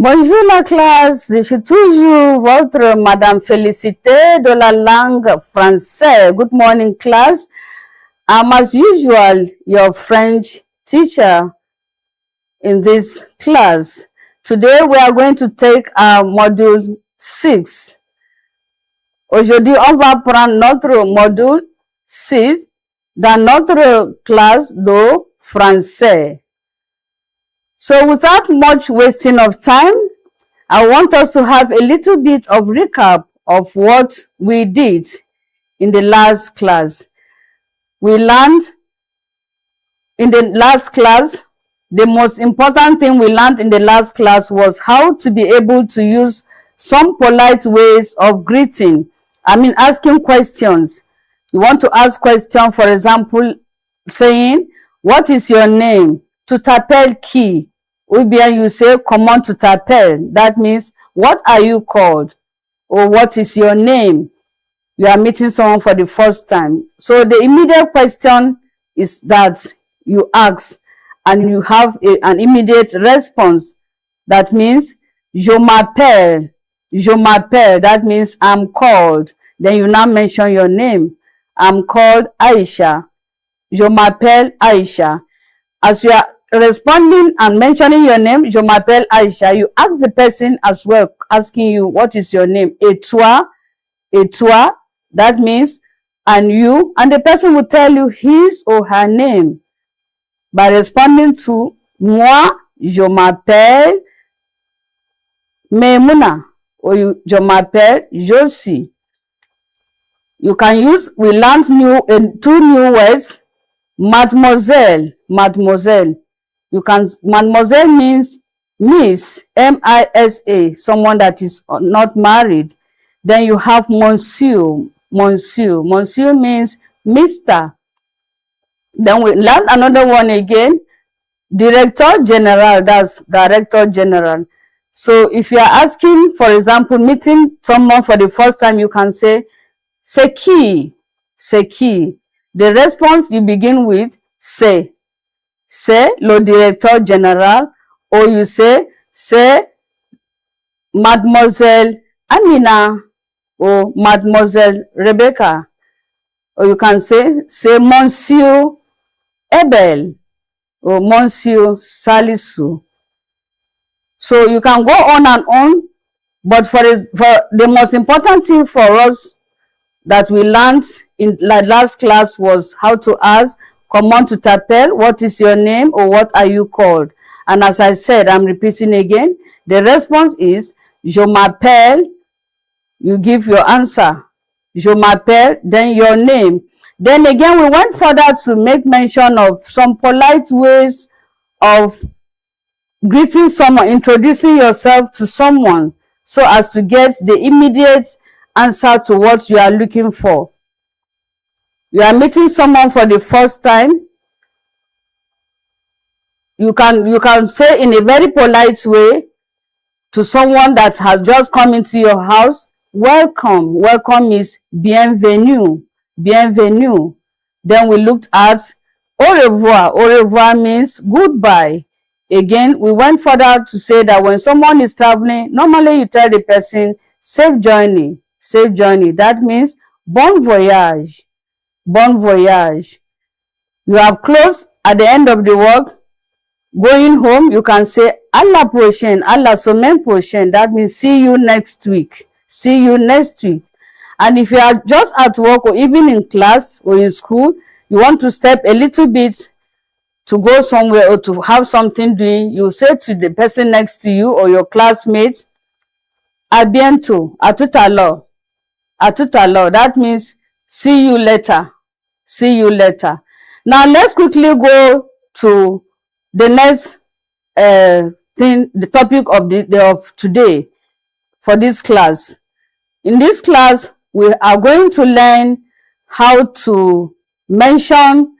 Bonjour la classe, je suis toujours votre Madame Félicité de la langue française. Good morning class. I'm as usual your French teacher in this class. Today we are going to take our module 6. Aujourd'hui, on va prendre notre module 6 dans notre classe de français. So without much wasting of time, I want us to have a little bit of recap of what we did in the last class. We learned in the last class, the most important thing we learned in the last class was how to be able to use some polite ways of greeting. I mean, asking questions. You want to ask questions, for example, saying, what is your name? Tu t'appelles qui? Ou bien you say, comment tu t'appelles? That means, what are you called? Or what is your name? You are meeting someone for the first time. So the immediate question is that you ask and you have an immediate response. That means, je m'appelle. Je m'appelle. That means, I'm called. Then you now mention your name. I'm called Aisha. Je m'appelle Aisha. As you are responding and mentioning your name, je m'appelle Aisha, you ask the person as well, asking you, what is your name? Et toi? Et toi? That means, and you, and the person will tell you his or her name by responding to, moi, je m'appelle Memuna, or je m'appelle Josie. You can use, we learned two new words, mademoiselle, mademoiselle. You can, mademoiselle means miss, M-I-S-A, someone that is not married. Then you have monsieur, monsieur. Monsieur means Mr. Then we learn another one again, director general, that's director general. So if you are asking, for example, meeting someone for the first time, you can say, c'est qui, c'est qui. The response you begin with, c'est le directeur général, or you say, c'est Mademoiselle Amina, or Mademoiselle Rebecca, or you can say, c'est Monsieur Ebel, or Monsieur Salisu. So you can go on and on, but for the most important thing for us that we learned in the last class was how to ask, comment tu t'appelles, what is your name, or what are you called? And as I said, I'm repeating again, the response is, je m'appelle, you give your answer. Je m'appelle, then your name. Then again, we went further to make mention of some polite ways of greeting someone, introducing yourself to someone, so as to get the immediate answer to what you are looking for. You are meeting someone for the first time. You can say in a very polite way to someone that has just come into your house, welcome. Welcome is bienvenue. Bienvenue. Then we looked at au revoir. Au revoir means goodbye. Again, we went further to say that when someone is traveling, normally you tell the person, safe journey. Safe journey. That means bon voyage. Bon voyage. You have closed at the end of the work. Going home, you can say à la prochaine, à la semaine prochaine. That means see you next week. See you next week. And if you are just at work or even in class or in school, you want to step a little bit to go somewhere or to have something doing, you say to the person next to you or your classmates, à bientôt, à tout à l'heure. À tout à l'heure. That means see you later. See you later. Now let's quickly go to the next thing, the topic of today for this class. In this class, we are going to learn how to mention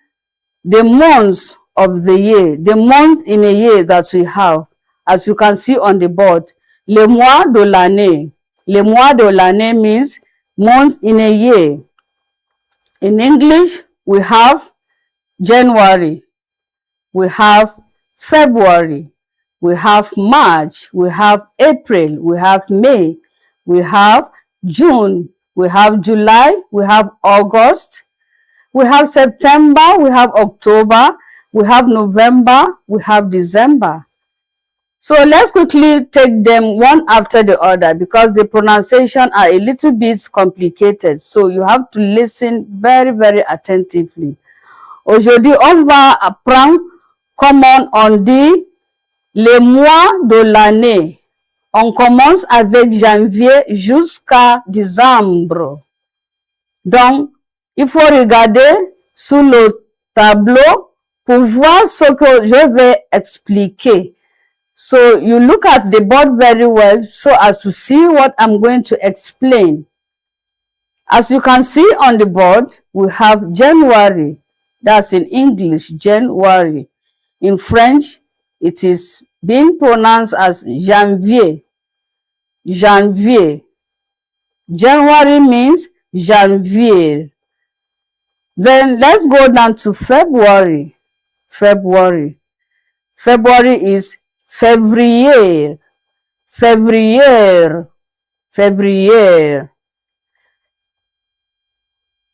the months of the year, the months in a year that we have, as you can see on the board. Les mois de l'année. Les mois de l'année means months in a year. In English, we have January, we have February, we have March, we have April, we have May, we have June, we have July, we have August, we have September, we have October, we have November, we have December. So let's quickly take them one after the other because the pronunciation are a little bit complicated. So you have to listen very, very attentively. Aujourd'hui, on va apprendre comment on dit les mois de l'année. On commence avec janvier jusqu'à décembre. Donc, il faut regarder sous le tableau pour voir ce que je vais expliquer. So you look at the board very well so as to see what I'm going to explain. As you can see on the board, we have January. That's in English, January. In French, it is being pronounced as janvier. Janvier. January means janvier. Then let's go down to February. February. February is février. Février. Février.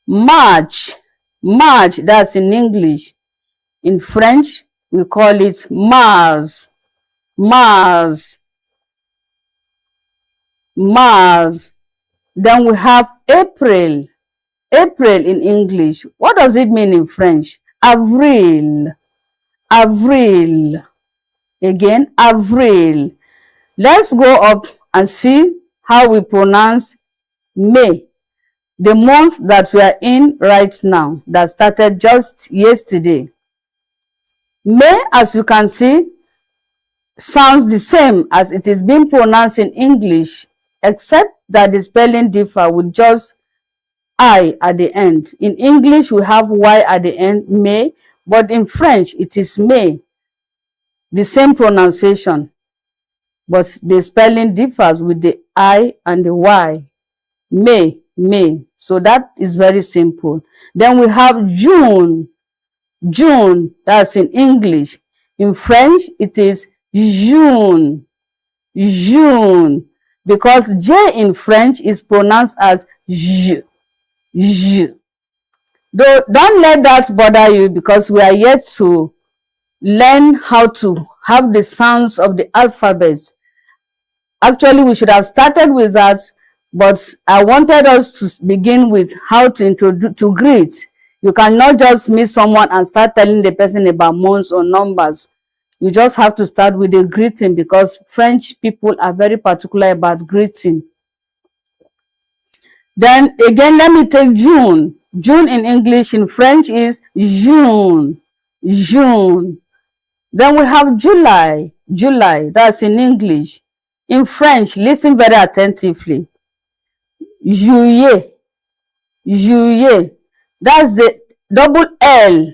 March. March, that's in English. In French, we call it Mars. Mars. Mars. Then we have April. April in English. What does it mean in French? Avril. Avril. Again, Avril. Let's go up and see how we pronounce May. The month that we are in right now, that started just yesterday. May, as you can see, sounds the same as it is being pronounced in English, except that the spelling differ with just I at the end. In English, we have Y at the end, May, but in French, it is May. The same pronunciation, but the spelling differs with the I and the Y. May, May. So that is very simple. Then we have June. June, that's in English. In French, it is June. June. Because J in French is pronounced as J. J. Don't let that bother you because we are yet to learn how to have the sounds of the alphabets. Actually, we should have started with that, but I wanted us to begin with how to introduce, to greet. You cannot just meet someone and start telling the person about months or numbers. You just have to start with the greeting because French people are very particular about greeting. Then again, let me take June. June in English, in French is June. June. Then we have July. July, that's in English. In French, listen very attentively. Juillet. Juillet. That's the double L.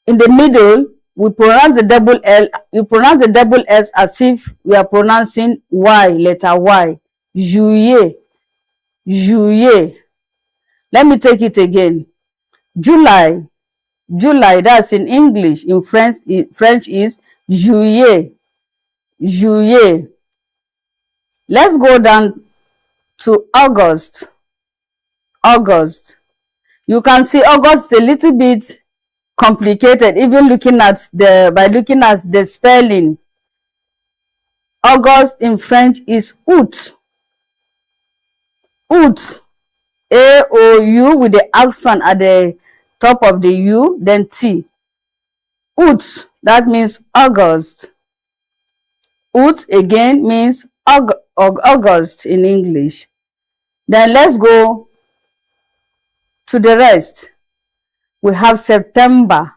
In the middle, we pronounce the double L. You pronounce the double S as if we are pronouncing Y, letter Y. Juillet. Juillet. Let me take it again. July. July, that's in English. In French is Juillet. Juillet. Let's go down to August. August. You can see August is a little bit complicated, even looking at the spelling. August in French is août. Août. A-O-U with the accent at the top of the U, then T. Août, that means August. Août again means August in English. Then let's go to the rest. We have September.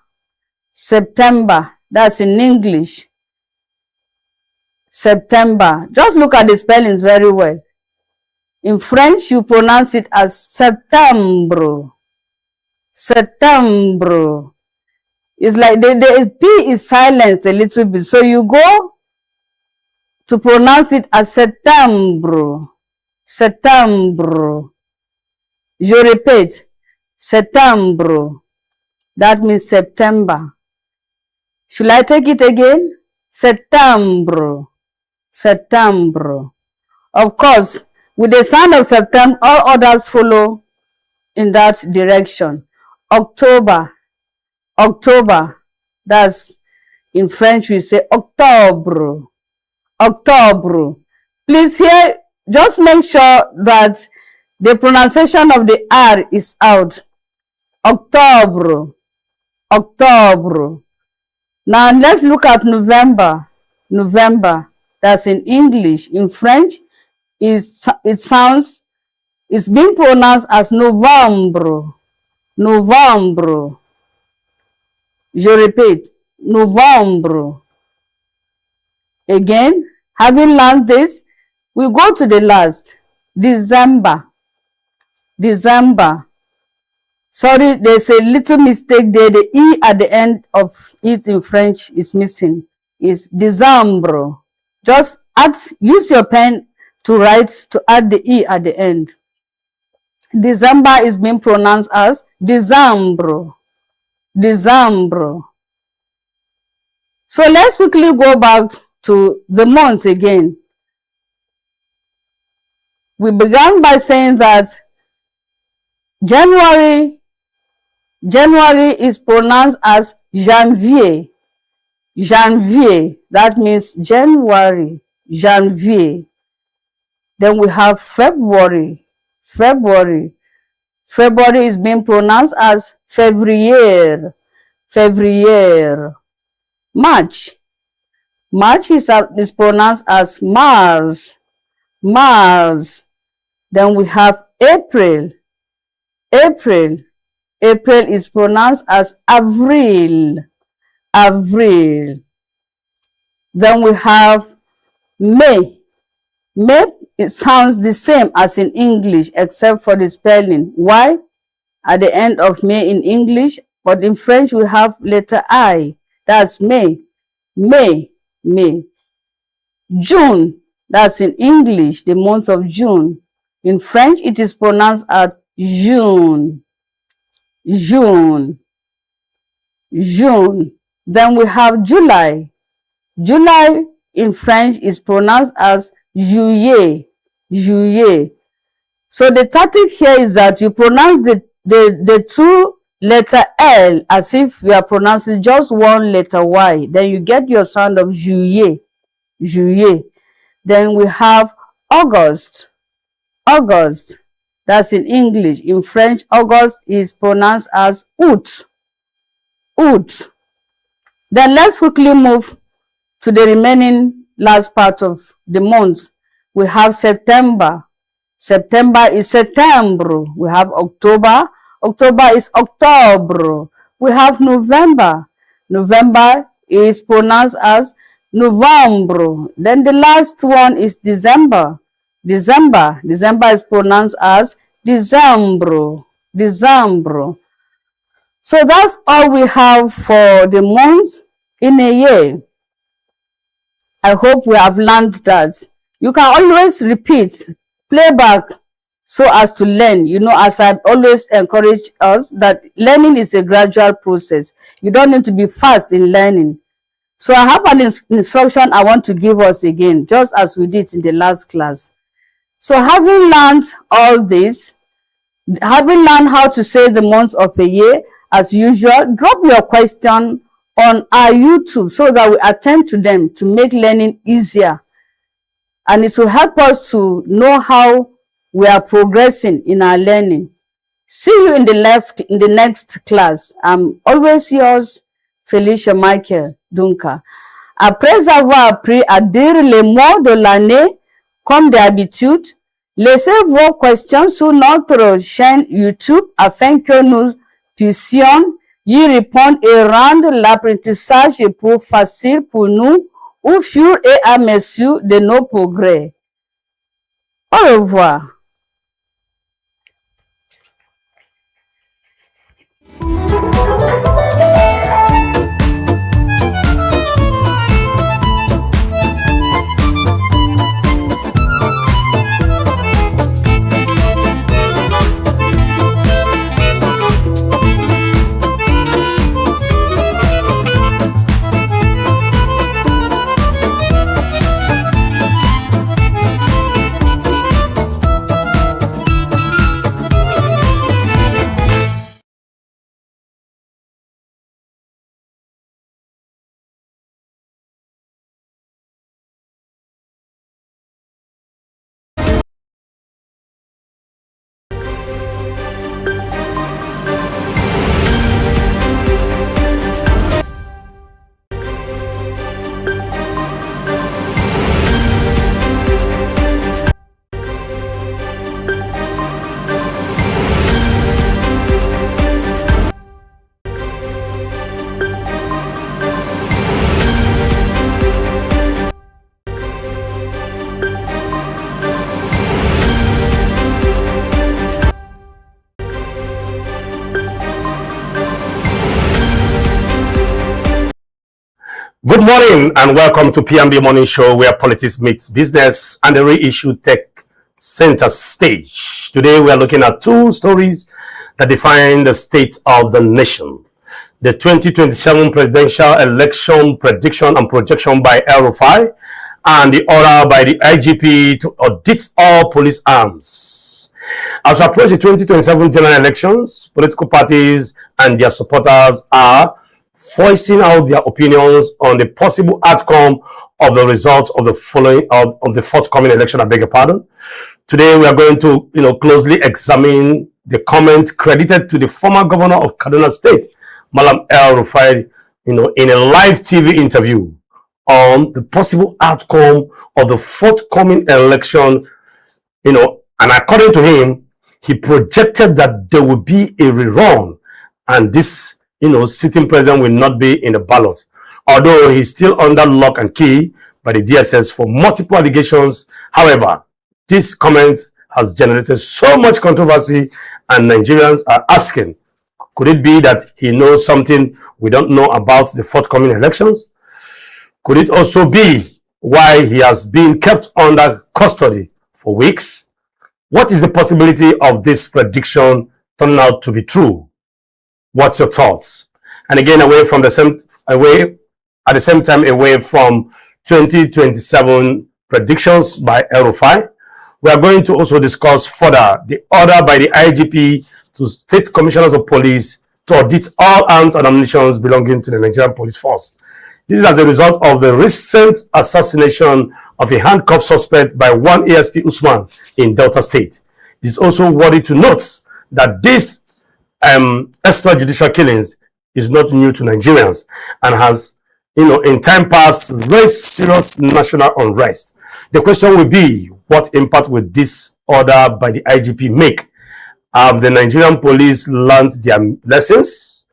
September, that's in English. September. Just look at the spellings very well. In French, you pronounce it as septembre. Septembre. It's like the P is silenced a little bit. So you go to pronounce it as septembre. Septembre. Je répète. Septembre. That means September. Should I take it again? Septembre, septembre. Of course, with the sound of September, all others follow in that direction. October, October. That's in French we say Octobre, Octobre. Please here, just make sure that the pronunciation of the R is out. Octobre, Octobre. Now let's look at November, November. That's in English. In French, it's being pronounced as Novembre, Novembre. Je repeat, Novembre. Again, having learned this, we go to the last, December, December. Sorry, there's a little mistake there. The E at the end of it in French is missing. It's Décembre. Just use your pen to write, to add the E at the end. December is being pronounced as Décembre, Décembre. So let's quickly go back to the months again. We began by saying that January is pronounced as Janvier, Janvier. That means January, Janvier. Then we have February, February. February is being pronounced as Février, Février. March is pronounced as Mars, Mars. Then we have April, April. April is pronounced as Avril, Avril. Then we have May. May, it sounds the same as in English except for the spelling. Why? At the end of May in English, but in French we have letter I. That's May, May, May. June, that's in English, the month of June. In French, it is pronounced as June, June, June. Then we have July. July in French is pronounced as Juillet, Juillet. So the tactic here is that you pronounce the two letter L as if we are pronouncing just one letter Y. Then you get your sound of Juillet, Juillet. Then we have August, August. That's in English. In French, August is pronounced as août, août. Then let's quickly move to the remaining last part of the month. We have September. September is Septembre. We have October. October is Octobre. We have November. November is pronounced as Novembre. Then the last one is December. December. December is pronounced as Decembre, Decembre. So that's all we have for the months in a year. I hope we have learned that. You can always repeat, play back so as to learn. You know, as I always encourage us, that learning is a gradual process. You don't need to be fast in learning. So I have an instruction I want to give us again, just as we did in the last class. So having learned all this, having learned how to say the months of a year, as usual, drop your question on our YouTube so that we attend to them to make learning easier. And it will help us to know how we are progressing in our learning. See you in the next class. I'm always yours, Felicia Michael Dunca. Après avoir appris à dire les mots de l'année, comme d'habitude, laissez vos questions sur notre chaîne YouTube afin que nous puissions y répondre et rendre l'apprentissage plus facile pour nous au fur et à mesure de nos progrès. Au revoir. Good morning and welcome to PMB Morning Show, where politics meets business and the real issue take center stage. Today we are looking at two stories that define the state of the nation. The 2027 presidential election prediction and projection by El-Rufai, and the order by the IGP to audit all police arms. As we approach the 2027 general elections, political parties and their supporters are voicing out their opinions on the possible outcome of the result of the forthcoming election. I beg your pardon. Today we are going to closely examine the comment credited to the former governor of Kaduna State, Malam El-Rufai, in a live TV interview on the possible outcome of the forthcoming election. And according to him, he projected that there will be a rerun, and this sitting president will not be in the ballot, although he's still under lock and key by the DSS for multiple allegations. However, this comment has generated so much controversy, and Nigerians are asking, could it be that he knows something we don't know about the forthcoming elections? Could it also be why he has been kept under custody for weeks? What is the possibility of this prediction turning out to be true? What's your thoughts? And again, away from 2027 predictions by El-Rufai, we are going to also discuss further the order by the IGP to state commissioners of police to audit all arms and ammunition belonging to the Nigerian police force. This is as a result of the recent assassination of a handcuffed suspect by one ASP Usman in Delta State. It is also worthy to note that this extrajudicial killings is not new to Nigerians and has, in time past, raised serious national unrest. The question will be, what impact will this order by the IGP make? Have the Nigerian police learned their lessons?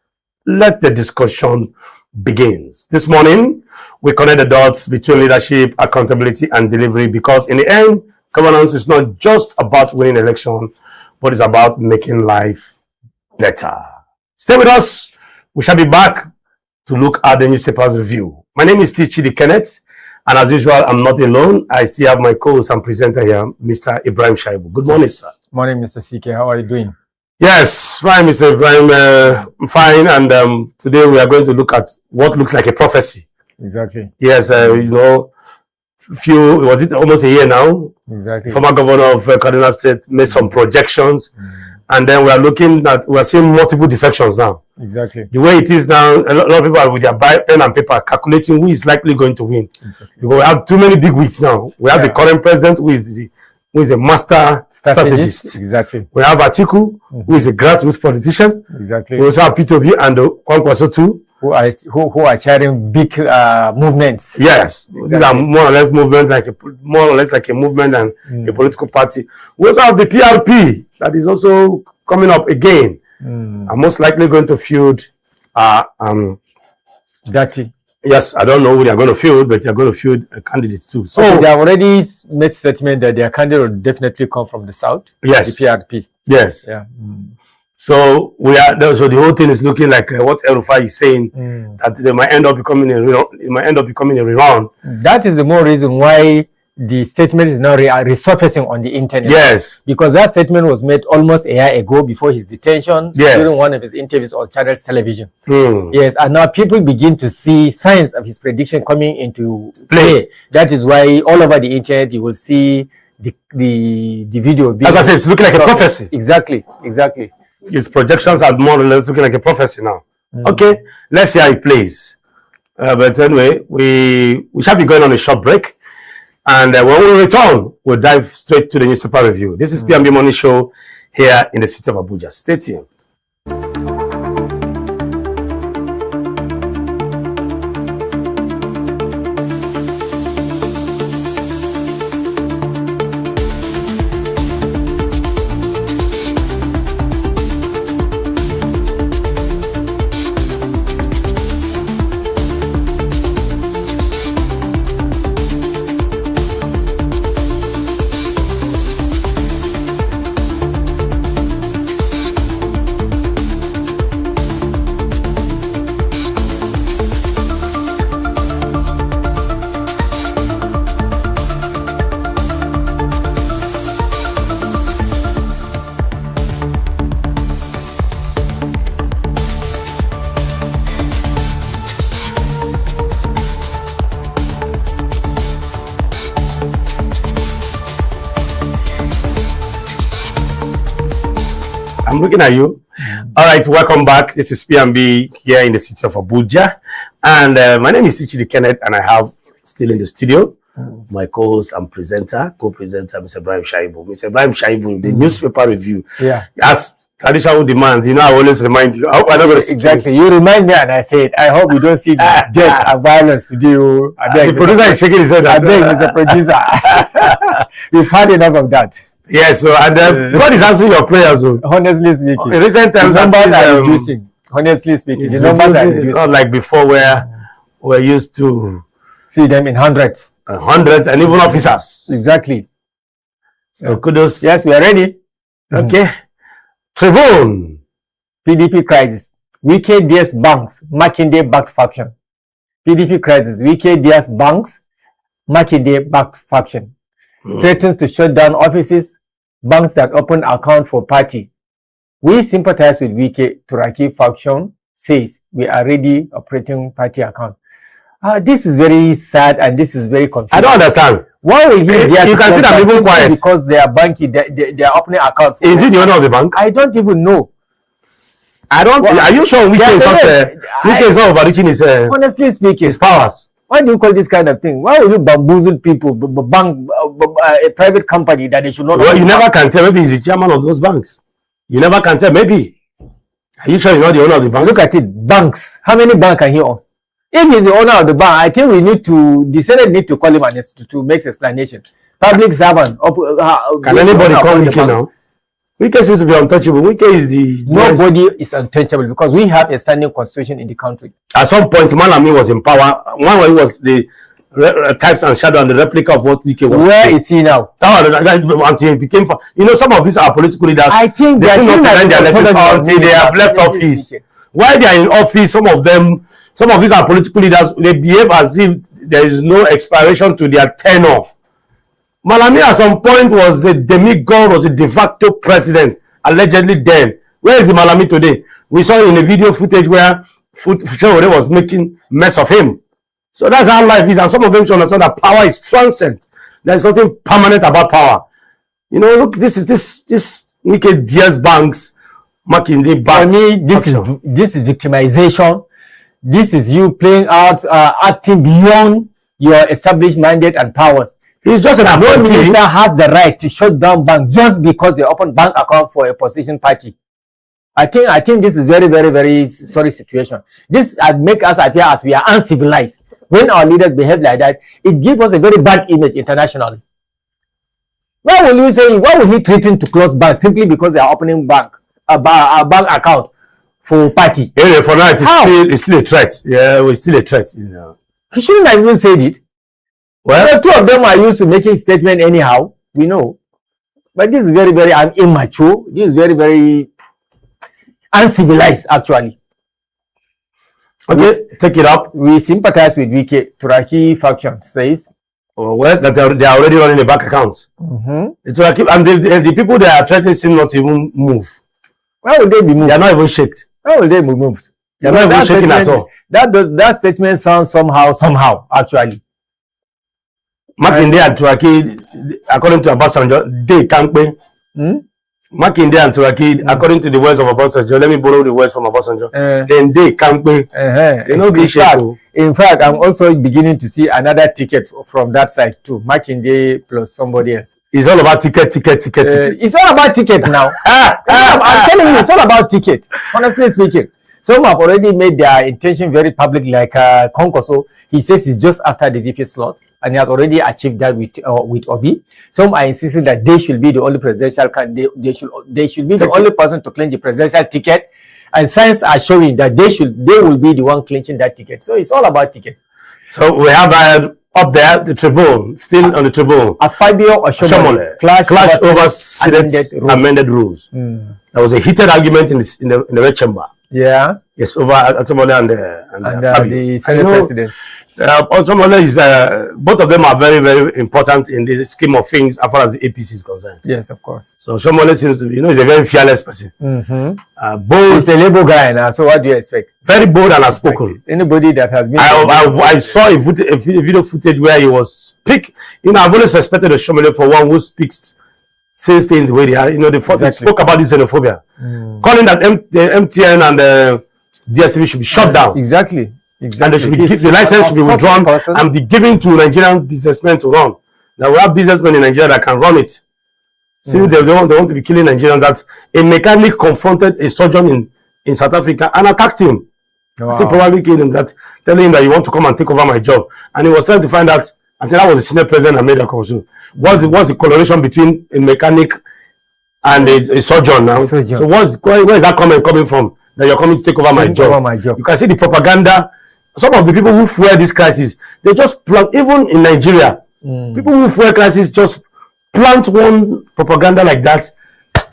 Let the discussion begin. This morning, we connect the dots between leadership, accountability, and delivery, because in the end, governance is not just about winning election, but it's about making life better. Stay with us. We shall be back to look at the newspaper's review. My name is Chidi Kenneth, and as usual, I'm not alone. I still have my co-host and presenter here, Mr. Ibrahim Shaibu. Good morning, sir. Morning, Mr. CK. How are you doing? Yes, fine, Mr. Ibrahim. Fine. And today we are going to look at what looks like a prophecy. Exactly. Yes, was it almost a year now? Exactly. Former governor of Kaduna State made some projections. And then we are seeing multiple defections now. Exactly. The way it is now, a lot of people are with their pen and paper calculating who is likely going to win. Exactly. Because we have too many big wigs now. We have the current president who is the master strategist. Exactly. We have Atiku, who is a grassroots politician. Exactly. We also have P2B and Kwankwaso too, who are sharing big movements. Yes, exactly. These are more or less like a movement and a political party. We also have the PRP that is also coming up again. I'm most likely going to feud. Dirty. Yes, I don't know who they are going to feud, but they are going to feud candidates too. So they have already made statement that their candidate will definitely come from the south. Yes, the PRP. Yes. Yeah. So so the whole thing is looking like what El-Rufai is saying, that they might end up becoming a rerun. That is the more reason why the statement is now resurfacing on the internet. Yes. Because that statement was made almost a year ago before his detention, during one of his interviews on Channels Television. Yes, and now people begin to see signs of his prediction coming into play. That is why all over the internet you will see the video. As I said, it's looking like a prophecy. Exactly, exactly. His projections are more or less looking like a prophecy now. Okay, let's see how it plays. But anyway, we shall be going on a short break. And when we return, we'll dive straight to the newspaper review. This is PMB Morning Show here in the city of Abuja. Stay tuned. I'm looking at you. All right, welcome back. This is P&B here in the city of Abuja. And my name is Tichidi Kenneth, and I have still in the studio my co-host and co-presenter, Mr. Ibrahim Shaibu. Mr. Ibrahim Shaibu, the newspaper review. Yeah. As traditional demands, you know, I always remind you. I hope I'm not going to exactly. You remind me, and I said, I hope we don't see death and violence today. The producer is shaking his head. I beg, Mr. Producer. We've had enough of that. Yes, so and God is answering your prayers. Honestly speaking, in recent times, the numbers are reducing. Honestly speaking, the numbers are reducing. It's not like before where we're used to see them in hundreds, and even officers. Exactly. So kudos. Yes, we are ready. Okay. Tribune. PDP crisis. Wike DS banks. Makinde backed faction. PDP crisis. Wike DS banks. Makinde backed faction. Threatens to shut down offices, banks that open account for party. We sympathize with Wike Turaki faction, says we are ready operating party account. This is very sad and this is very confusing. I don't understand. Why will he dare you can see that people quiet because they are banking, they are opening account. Is he the owner of the bank? I don't even know. I don't. Well, are you sure Wike is not overreaching his? Honestly speaking, his powers. Why do you call this kind of thing? Why will you bamboozle people, bank, a private company that they should not? Well, you never can tell. Maybe he's the chairman of those banks. You never can tell. Maybe. Are you sure you're not the owner of the bank? Look at it. Banks. How many banks can he own? If he's the owner of the bank, I think the Senate need to call him and to make explanation. Public servant. Can anybody call Wike now? Wike seems to be untouchable. Wike is the... Nobody is untouchable because we have a standing constitution in the country. At some point, Malami was in power. One way was the types and shadow and the replica of what Wike was. Where is he now? Until he became... You know, some of these are political leaders. I think they still not learn their lessons until they have left office. While they are in office, some of these are political leaders. They behave as if there is no expiration to their tenure. Malami at some point was the demigod, was the de facto president, allegedly then. Where is the Malami today? We saw in a video footage where Showore was making mess of him. So that's how life is. And some of them should understand that power is transient. There is something permanent about power. You know, look, this Wike DS banks, Makinde banks. For me, this is victimization. This is you playing out, acting beyond your established mandate and powers. He's just an appointee. No minister has the right to shut down bank just because they open bank account for a opposition party. I think this is very, very, very sorry situation. This make us appear as we are uncivilized. When our leaders behave like that, it gives us a very bad image internationally. Why will he threaten to close bank simply because they are opening a bank account for party? Yeah, for now it's still a threat. Yeah, it's still a threat. You know. He shouldn't have even said it. Well, two of them are used to making statement anyhow. We know, but this is very, very immature. This is very, very uncivilized, actually. Okay, take it up. We sympathize with Wike Turaki faction. Says, well, that they are already running a bank account. The Turaki and the people they are threatening seem not to even move. Why would they be moved? They are not even shaken. Why would they be moved? They are not even shaking at all. That statement sounds somehow, actually. Makinde and Turaki, according to Obasanjo, they can't pay. Makinde and Turaki, according to the words of Obasanjo, let me borrow the words from Obasanjo. Then they can't pay. They know in fact, I'm also beginning to see another ticket from that side too. Makinde plus somebody else. It's all about ticket. It's all about ticket now. I'm telling you, it's all about ticket. Honestly speaking. Some have already made their intention very public, like Konkoso. He says it's just after the VP slot, and he has already achieved that with Obi. Some are insisting that they should be the only presidential candidate. They should be the only person to clinch the presidential ticket, and signs are showing that they will be the one clinching that ticket. So it's all about ticket. So we have up there the Tribune, still on the Tribune. Akpabio or Shomole clash over Senate's amended rules. There was a heated argument in the red chamber. Yeah. Yes, over Otomole and the Senate President. Otomole is both of them are very, very important in the scheme of things as far as the APC is concerned. Yes, of course. So Otomole seems to be, he's a very fearless person. Bold. He's a labor guy now. So what do you expect? Very bold and outspoken. Anybody that has been. I saw a video footage where he was I've always suspected Otomole for one who speaks saying things the way they are. You know, they spoke about this xenophobia, calling that the MTN and the DSTV should be shut down. Exactly. And they should be the license should be withdrawn and be given to Nigerian businessmen to run. Now we have businessmen in Nigeria that can run it. See, they want to be killing Nigerians. That a mechanic confronted a surgeon in South Africa and attacked him. Wow. I think probably killed him, that telling him that you want to come and take over my job. And he was trying to find out, until that was the senior president that made that call. What's the correlation between a mechanic and a surgeon now? So where is that comment coming from? That you're coming to take over my job? You can see the propaganda. Some of the people who fuel this crisis, they just plant, even in Nigeria, people who fuel crisis just plant one propaganda like that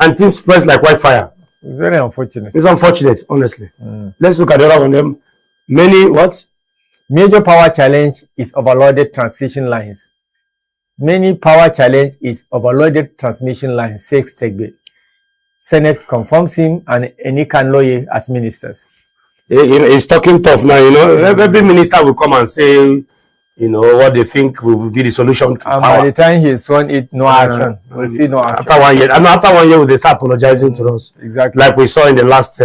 and things spreads like wildfire. It's very unfortunate. It's unfortunate, honestly. Let's look at the other one. Them major power challenge is overloaded transmission lines. Many power challenge is overloaded transmission lines, says Tegbe. Senate confirms him and Enikan Loye as ministers. He's talking tough now, you know. Every minister will come and say, you know, what they think will be the solution to power. By the time he's sworn it, no action. We'll see no action. After 1 year, they start apologizing to us. Exactly. Like we saw in the last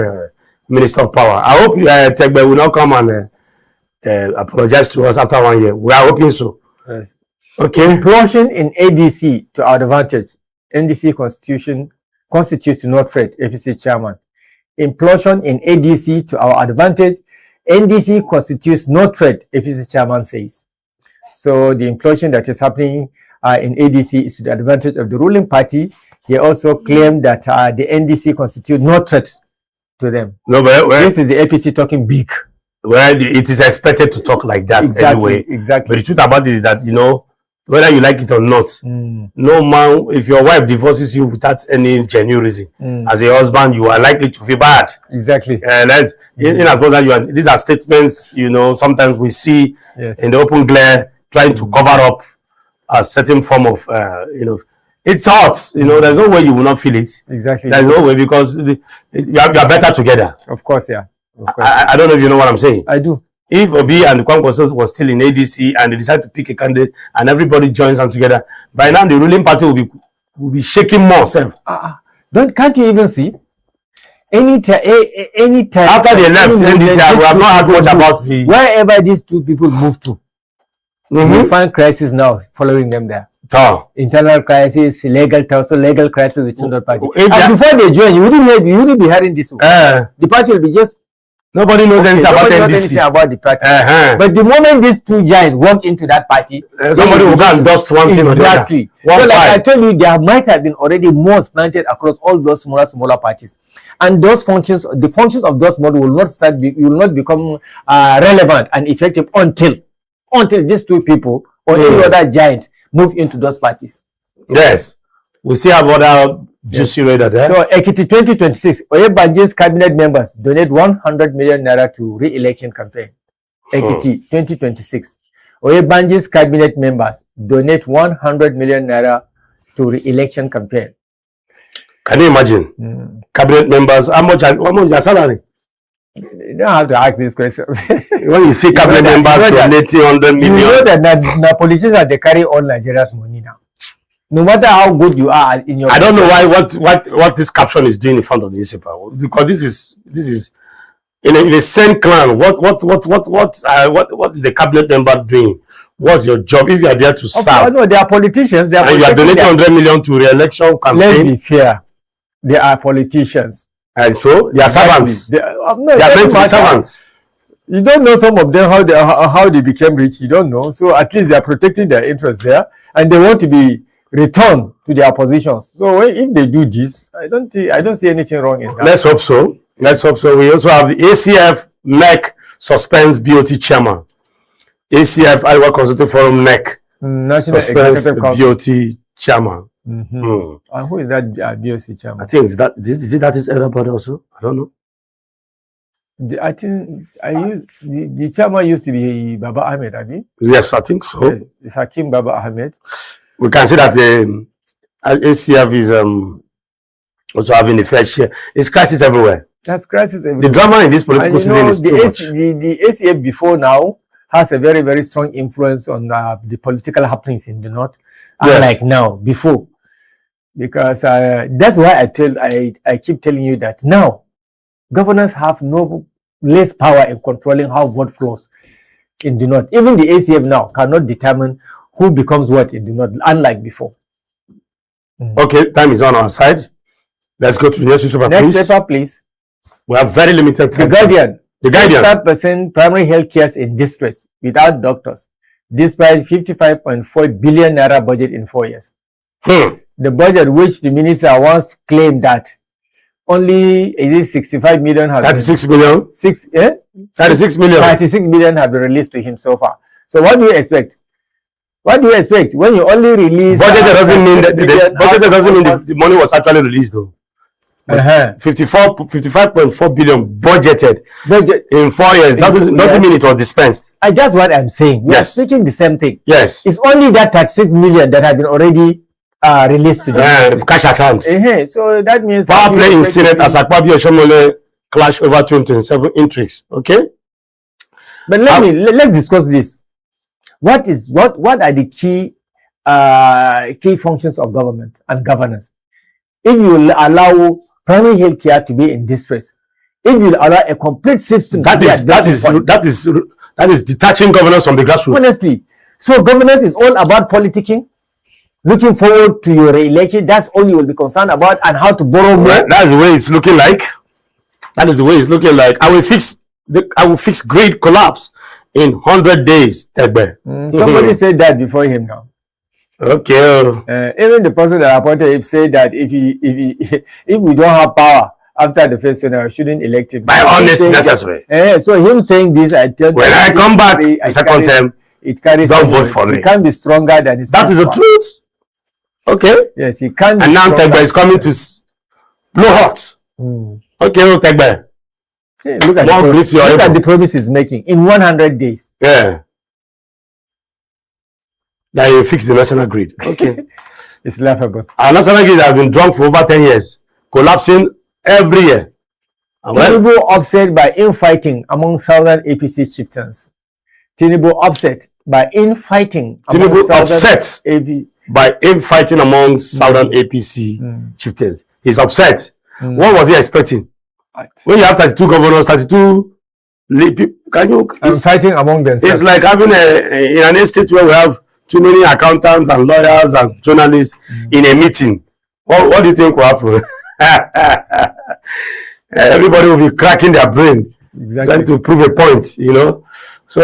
Minister of Power. I hope Tegbe will not come and apologize to us after 1 year. We are hoping so. Yes. Okay. Implosion in ADC to our advantage. NDC constitutes no threat, APC chairman. Implosion in ADC to our advantage. NDC constitutes no threat, APC chairman says. So the implosion that is happening in ADC is to the advantage of the ruling party. They also claim that the NDC constitutes no threat to them. No, but this is the APC talking big. Well, it is expected to talk like that anyway. Exactly. But the truth about it is that, you know, whether you like it or not, no man, if your wife divorces you without any genuine reason, as a husband, you are likely to feel bad. Exactly. In as much as these are statements, you know, sometimes we see in the open glare trying to cover up a certain form of, you know, it's hot. You know, there's no way you will not feel it. Exactly. There's no way, because you are better together. Of course, yeah. Of course. I don't know if you know what I'm saying. I do. If Obi and Kwankwaso was still in ADC and they decide to pick a candidate and everybody joins them together, by now the ruling party will be shaking more. Can't you even see? Any time after they left NDC, we have not heard much about the wherever these two people move to. You find crisis now following them there. Internal crisis, legal crisis with Sundar party. And before they join, you wouldn't be hearing this. The party will be just. Nobody knows anything about anything about the party. But the moment these two giants walk into that party, somebody will go and dust one thing or the other. Exactly. So like I told you, there might have been already modes planted across all those smaller parties. And those functions, the functions of those modes will not become relevant and effective until these two people or any other giant move into those parties. Yes. We still have other juicy radar there. So, Ekiti 2026, Oyebanji's cabinet members donate 100 million naira to re-election campaign. Ekiti 2026, Oyebanji's cabinet members donate 100 million naira to re-election campaign. Can you imagine? Cabinet members, how much is their salary? You don't have to ask these questions. When you see cabinet members donating 100 million. You know that politicians they carry all Nigeria's money now. No matter how good you are in your, I don't know what this caption is doing in front of the newspaper, because this is in the same clan. What is the cabinet member doing? What's your job if you are there to serve? No, they are politicians. And you are donating 100 million to re-election campaign. Let's be fair. They are politicians, and so they are servants. They are meant to be servants. You don't know some of them how they became rich. You don't know. So at least they are protecting their interests there, and they want to be return to their positions. So if they do this, I don't see anything wrong in that. Let's hope so. Let's hope so. We also have the ACF NEC suspends BOT chairman. ACF Iowa Consultative Forum NEC suspends BOT chairman. And who is that BOT chairman? I think is it his elder brother also? I don't know. I think the chairman used to be Baba Ahmed, Abi. Yes, I think so. Yes, it's Hakim Baba Ahmed. We can see that the ACF is also having a fair share. It's crisis everywhere. That's crisis everywhere. The drama in this political season is too much. The ACF before now has a very, very strong influence on the political happenings in the north. Unlike now, before. Because that's why I keep telling you that now governors have no less power in controlling how vote flows in the north. Even the ACM now cannot determine who becomes what in the north, unlike before. Okay, time is on our side. Let's go to the next paper, please. Next paper, please. We have very limited time. The Guardian. The Guardian. 5% primary health care in distress without doctors, despite 55.4 billion naira budget in 4 years. The budget which the minister once claimed that only, is it 65 million? 36 million? 36 million. 36 million have been released to him so far. So what do you expect? What do you expect when you only release? Budget doesn't mean that the money was actually released though. 55.4 billion budgeted in 4 years. That doesn't mean it was dispensed. That's what I'm saying. We are speaking the same thing. Yes. It's only that 36 million that have been already released to the cash at hand. So that means power play in Senate as Akpabio Shomole clash over 2027 intrigues. Okay. But let's discuss this. What are the key functions of government and governance? If you allow primary health care to be in distress, if you allow a complete system that is detaching governance from the grassroots. Honestly, so governance is all about politicking, looking forward to your re-election. That's all you will be concerned about, and how to borrow more. That's the way it's looking like. That is the way it's looking like. I will fix great collapse in 100 days. Somebody said that before him now. Okay. Even the person that appointed him said that if we don't have power after the first year, I shouldn't elect him. By all means necessary. So him saying this, I tell when I come back the second time, it carries. Don't vote for me. He can't be stronger than his. That is the truth. Okay. Yes, he can't. And now Tegbe is coming to blow hot. Okay, Tegbe. Hey, look at the promise he's making in 100 days. Yeah. That you fix the national grid. Okay. It's laughable. Our national grid has been drunk for over 10 years, collapsing every year. Tinubu upset by infighting among southern APC chieftains. Tinubu upset by infighting. Tinubu upset by infighting among southern APC chieftains. He's upset. What was he expecting? Right. When you have 32 governors, 32 people, fighting among themselves. It's like having in an estate where we have too many accountants and lawyers and journalists in a meeting. What do you think will happen? Everybody will be cracking their brain, trying to prove a point, you know. So,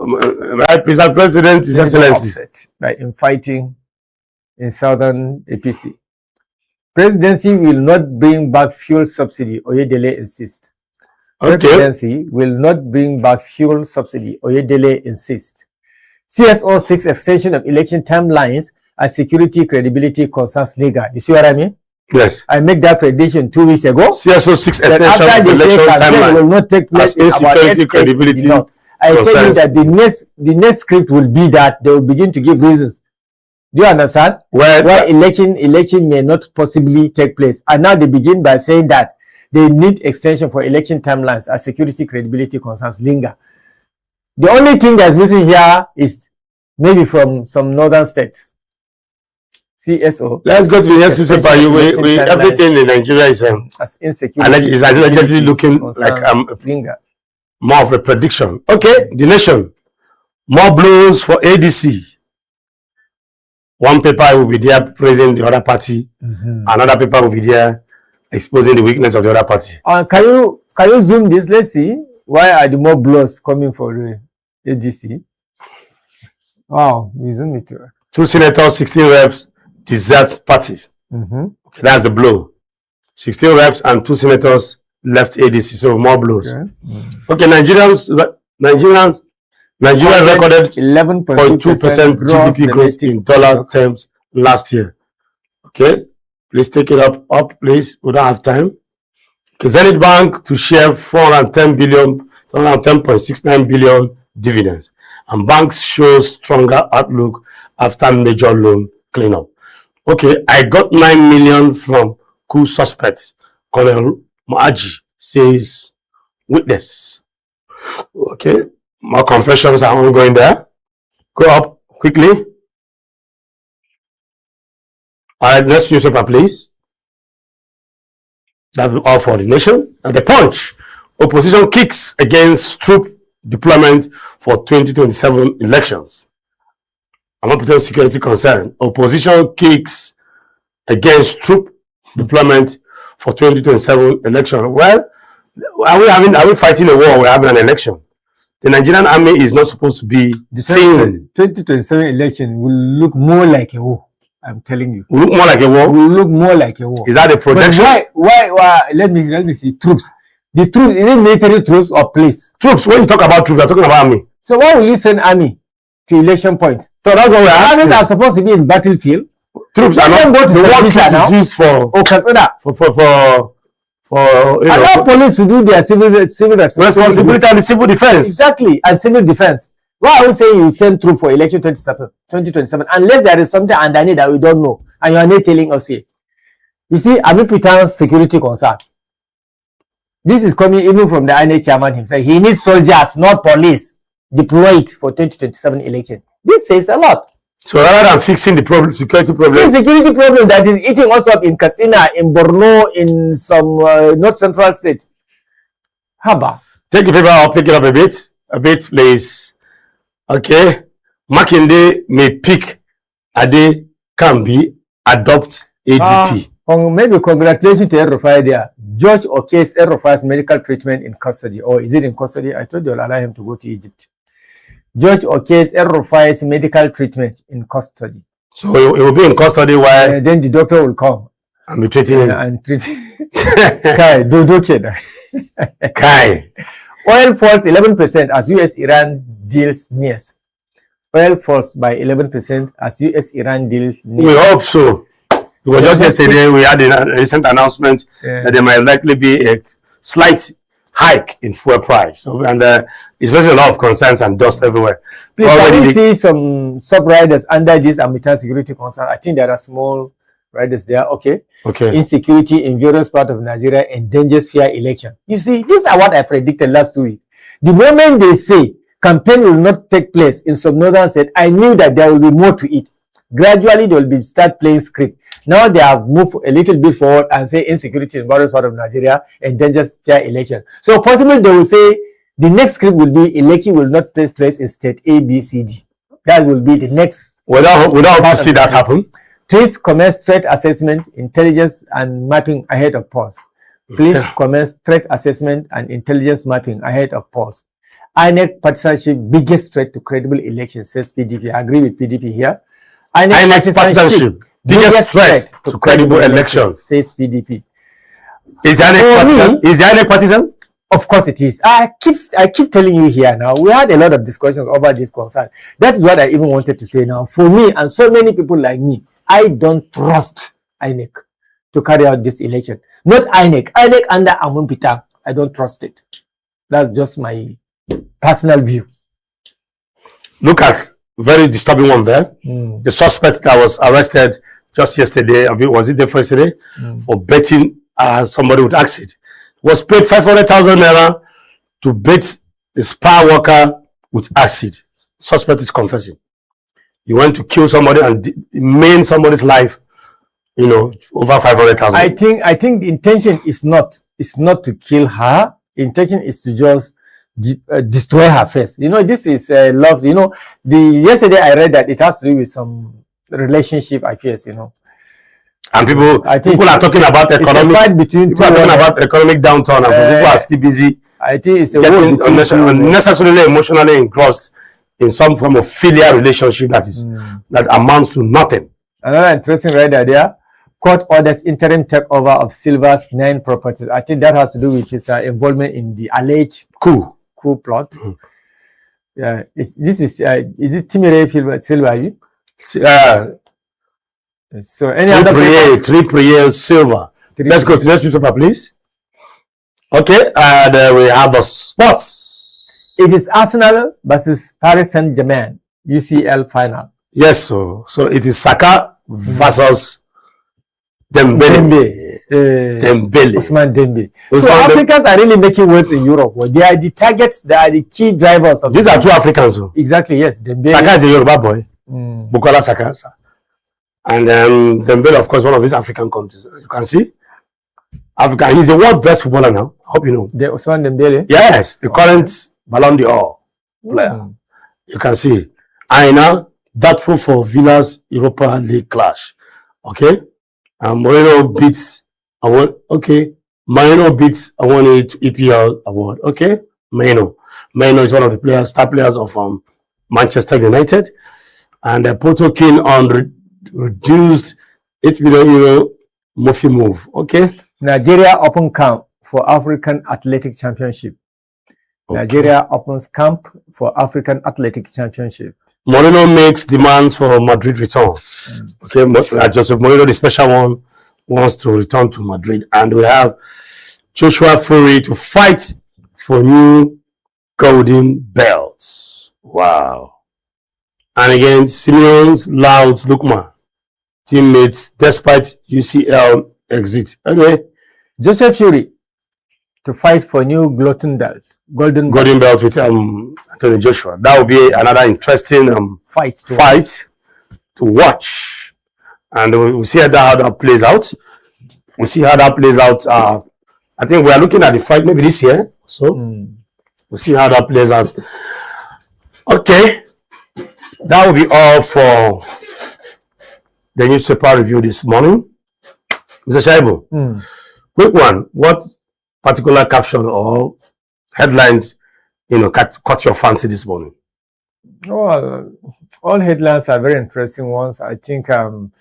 Mr. President, His Excellency, by infighting in southern APC. Presidency will not bring back fuel subsidy, Oyedele insists. Presidency will not bring back fuel subsidy, Oyedele insists. CSO 6 extension of election timelines as security credibility concerns legal. You see what I mean? Yes. I made that prediction 2 weeks ago. CSO 6 extension of election timelines will not take place as security credibility. I tell you that the next script will be that they will begin to give reasons. Do you understand? Why election may not possibly take place. And now they begin by saying that they need extension for election timelines as security credibility concerns linger. The only thing that's missing here is maybe from some northern states. CSO. Let's go to the next newspaper. Everything in Nigeria is as insecurity. Is allegedly looking like more of a prediction. Okay, the nation. More blows for ADC. One paper will be there praising the other party. Another paper will be there exposing the weakness of the other party. Can you zoom this? Let's see. Why are the more blows coming for the ADC? Wow, you zoom it. 2 senators, 16 reps, desert parties. Okay, that's the blow. 16 reps and 2 senators left ADC, so more blows. Okay, Nigeria recorded 11.2% GDP growth in dollar terms last year. Okay, please take it up, please. We don't have time. Zenith Bank to share 410.69 billion dividends, and banks show stronger outlook after major loan cleanup. Okay, I got 9 million from coup suspects. Colonel Maaji says witness. Okay. More confessions are ongoing there. Go up quickly. All right, next newspaper, please. That's all for the nation. And the Punch. Opposition kicks against troop deployment for 2027 elections. I'm not putting security concern. Opposition kicks against troop deployment for 2027 election. Well, are we fighting a war? We're having an election. The Nigerian army is not supposed to be seen. 2027 election will look more like a war. I'm telling you. Will look more like a war? Will look more like a war. Is that a projection? But why? Let me see. Troops. The troops, is it military troops or police? Troops. When you talk about troops, you're talking about army. So why will you send army to election points? So that's what we're asking. Armies are supposed to be in battlefield. Troops are not. The word troop is used for allow police to do their civil responsibility and the civil defense. Exactly, and civil defense. Why are we saying you send troops for election 2027 unless there is something underneath that we don't know and you are not telling us here? You see, Ami Pitan's security concern. This is coming even from the INEC chairman himself. He needs soldiers, not police, deployed for 2027 election. This says a lot. So rather than fixing the problem, security problem, see security problem that is eating us up in Katsina, in Borno, in some North Central state. Haba. Take the paper up, take it up a bit, please. Okay. Makinde may pick Ade Kambi adopt ADP. Maybe congratulations to El-Rufai there. Judge okays El-Rufai's medical treatment in custody. Or is it in custody? I thought they'll allow him to go to Egypt. Judge okays El-Rufai's medical treatment in custody. So it will be in custody while then the doctor will come and be treating him. And treat Kai, Kai. Oil falls 11% as US-Iran deals nears. Oil falls by 11% as US-Iran deals nears. We hope so. Because just yesterday we had a recent announcement that there might likely be a slight hike in fuel price, and it's raising a lot of concerns and dust everywhere. Please, can we see some sub-riders under this Amitan security concern? I think there are small riders there. Okay. Insecurity in various parts of Nigeria endangers fair election. You see, these are what I predicted last week. The moment they say campaign will not take place in some northern state, I knew that there will be more to it. Gradually, they will start playing script. Now they have moved a little bit forward and say insecurity in various parts of Nigeria endangers fair election. So possibly they will say the next script will be election will not take place in state A, B, C, D. That will be the next. Without to see that happen. Please commence threat assessment, intelligence and mapping ahead of polls. Please commence threat assessment and intelligence mapping ahead of polls. INEC partisanship biggest threat to credible elections, says PDP. I agree with PDP here. INEC partisanship biggest threat to credible elections, says PDP. Is the INEC partisan? Of course it is. I keep telling you here now. We had a lot of discussions over this concern. That is what I even wanted to say now. For me and so many people like me, I don't trust INEC to carry out this election. Not INEC. INEC under Amumpita. I don't trust it. That's just my personal view. Look at very disturbing one there. The suspect that was arrested just yesterday, was it the first day, for betting somebody with acid, was paid 500,000 naira to bet a spa worker with acid. Suspect is confessing. You want to kill somebody and maim somebody's life, over 500,000. I think the intention is not to kill her. Intention is to just destroy her face. This is love. Yesterday I read that it has to do with some relationship affairs. And people are talking about economic. People are talking about economic downturn, and people are still busy. I think it's getting unnecessarily emotionally engrossed in some form of filial relationship that amounts to nothing. Another interesting rider there. Court orders interim takeover of Silva's 9 properties. I think that has to do with his involvement in the alleged coup plot. Yeah, is it Timire Silva? So any other Triprier Silva. Let's go to the next newspaper, please. Okay, and we have the sports. It is Arsenal versus Paris Saint-Germain UCL final. Yes, so it is Saka versus Dembele. Ousmane Dembele. So Africans are really making waves in Europe. They are the targets, they are the key drivers of these are two Africans. Exactly, yes. Dembele. Saka is a Yoruba boy. Bukola Saka. And Dembele, of course, one of these African countries. You can see. Africa. He's the world best footballer now. I hope you know. The Ousmane Dembele? Yes, the current Ballon d'Or player. You can see. Aina, doubtful for Villa's Europa League clash. Okay? Moreno beats Moreno beats a 1-8 EPL award. Okay? Moreno is one of the star players of Manchester United. And Porto keen on reduced €8 million Murphy move. Okay? Nigeria open camp for African Athletic Championship. Okay. Nigeria opens camp for African Athletic Championship. Moreno makes demands for Madrid return. Okay, Joseph Moreno, the special one, wants to return to Madrid. And we have Joshua Fury to fight for new golden belts. Wow. And again, Simeon's loud Lukman teammates despite UCL exit. Anyway, Joseph Fury to fight for new golden belt with Anthony Joshua. That will be another interesting fight to watch, and we'll see how that plays out. We'll see how that plays out. I think we are looking at the fight maybe this year, so we'll see how that plays out. Okay, that will be all for the newspaper review this morning. Mr. Shaibu, quick one. What particular caption or headlines, caught your fancy this morning? Well, all headlines are very interesting ones. I think I'm